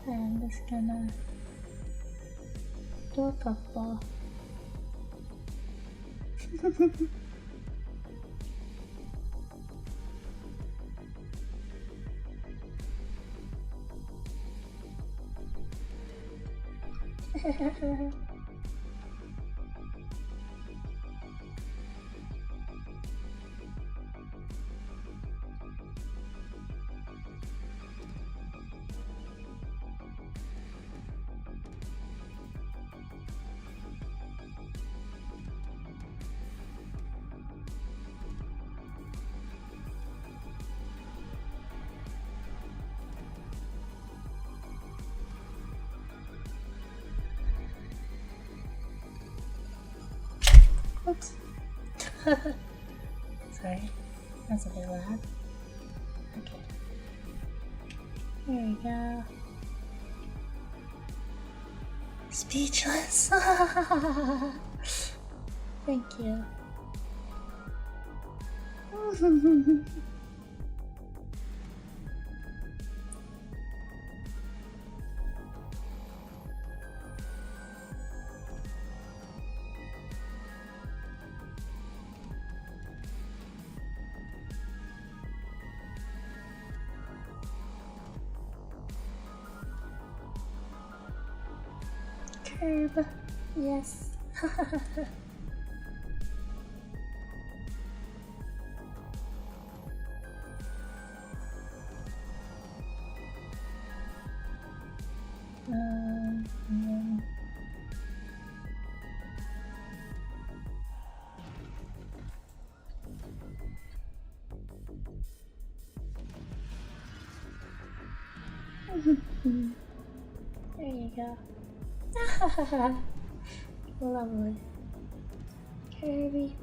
I'm just gonna do a puffball. Oops. Sorry, that's a bit loud. Okay. There we go. Speechless. Thank you. Curve. Yes. Yeah. There you go. Lovely. Kirby.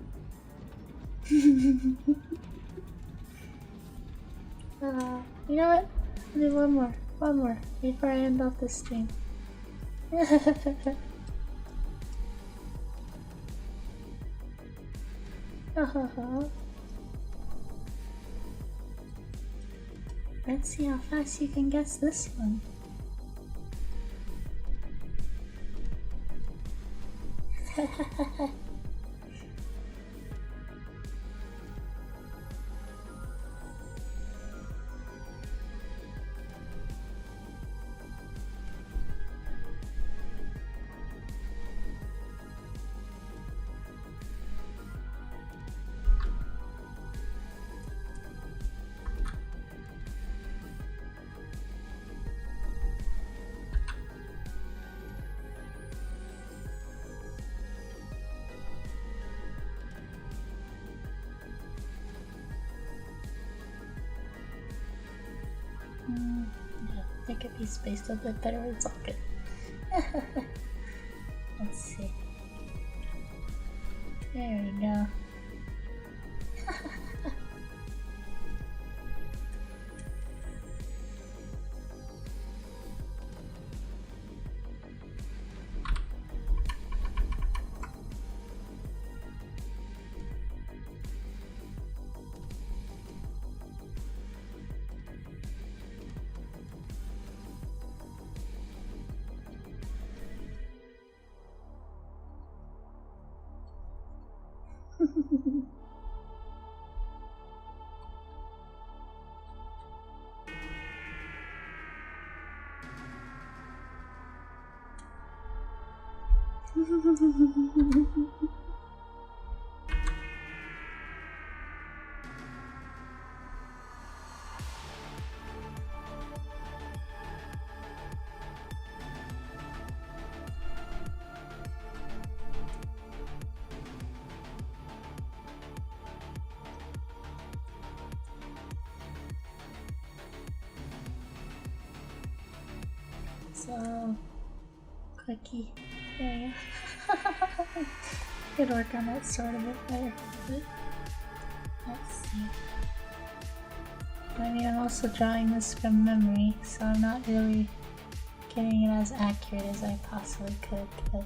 You know what? I'll do one more before I end off this stream. Let's see how fast you can guess this one. Yeah, they could be spaced a bit better, it's all good. Let's see. There we go. So, quickie. There you go. Could work on that sword a bit better. But let's see. I mean, I'm also drawing this from memory, so I'm not really getting it as accurate as I possibly could, but...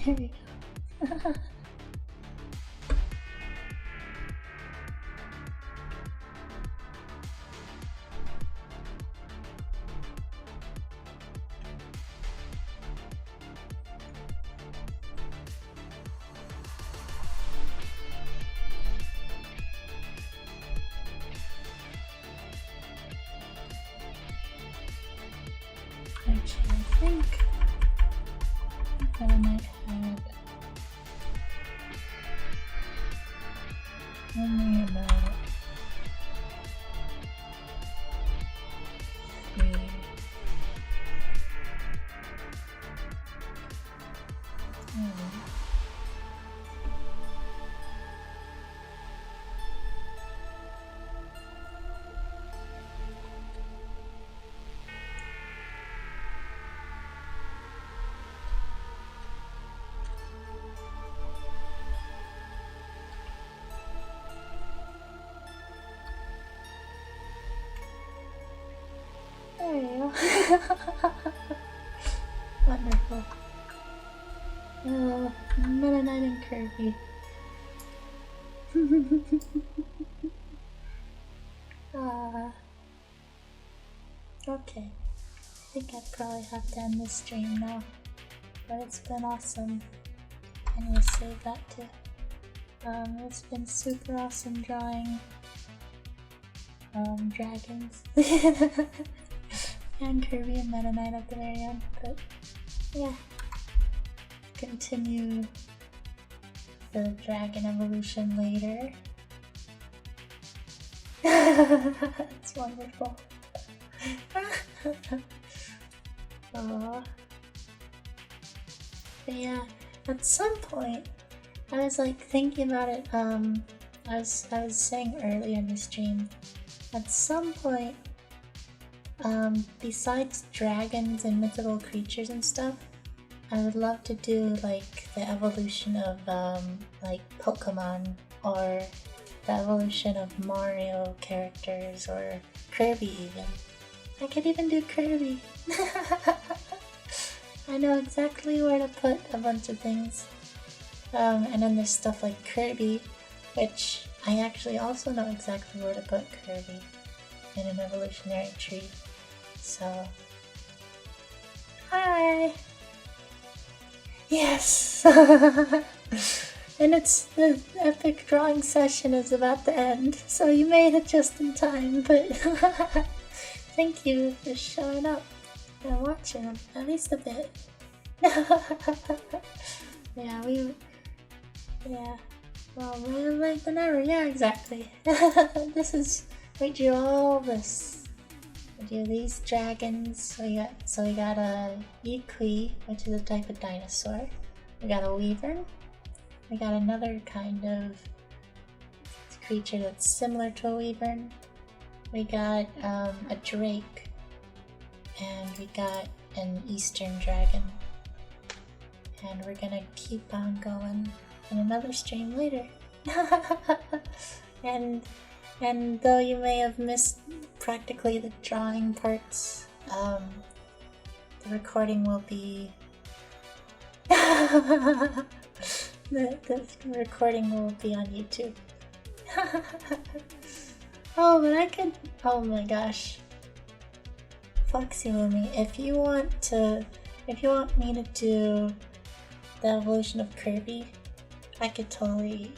Here we go. Actually, I think that I might have only about 3. There you go. Wonderful. Oh, Meta Knight and Kirby. Okay. I think I probably have to end this stream now. But it's been awesome. And we'll save that too. It's been super awesome drawing dragons. and Kirby and Meta Knight at the very end, but yeah. Continue the dragon evolution later. It's wonderful. Aww. But yeah, at some point, I was like thinking about it. I was saying earlier in the stream. At some point, besides dragons and mythical creatures and stuff, I would love to do like the evolution of like Pokemon, or the evolution of Mario characters, or Kirby even. I could even do Kirby. I know exactly where to put a bunch of things. And then there's stuff like Kirby, which I actually also know exactly where to put Kirby in an evolutionary tree. So, hi! Yes! And the epic drawing session is about to end, so you made it just in time, but thank you for showing up and watching at least a bit. Yeah, well, better late than never. Yeah, exactly. We drew all this. We drew these dragons. We got a Yikui, which is a type of dinosaur. We got a wyvern. We got another kind of creature that's similar to a wyvern. We got a drake, and we got an eastern dragon. And we're gonna keep on going in another stream later. and though you may have missed practically the drawing parts, the recording will be the recording will be on YouTube. Oh, but I could. Oh my gosh, Foxy Lumi, if you want me to do the evolution of Kirby, I could totally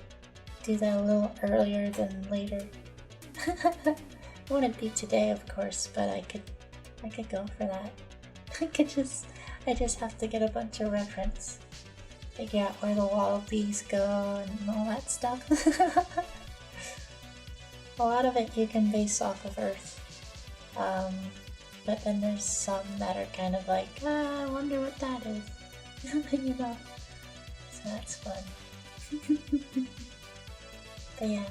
do that a little earlier than later. It wouldn't be today, of course, but I could go for that. I just have to get a bunch of reference, figure out where the wallabies go and all that stuff. A lot of it you can base off of Earth, but then there's some that are kind of like, I wonder what that is. You know, so that's fun. But yeah.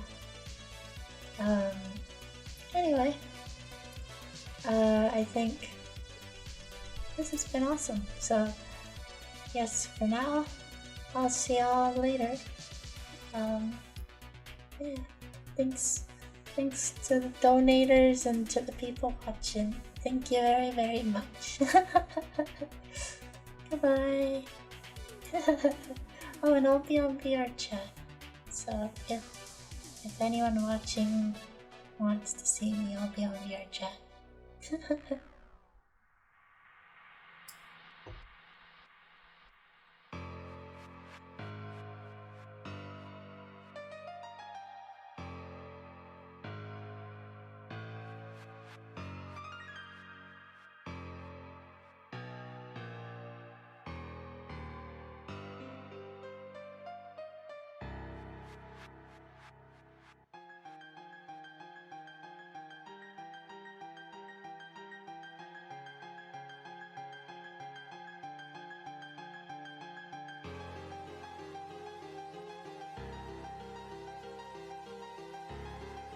Anyway, I think this has been awesome. So, yes, for now, I'll see y'all later. Yeah, thanks to the donators and to the people watching. Thank you very, very much. Goodbye. Oh, and I'll be on VR chat. So if anyone watching wants to see me, I'll be on VR chat.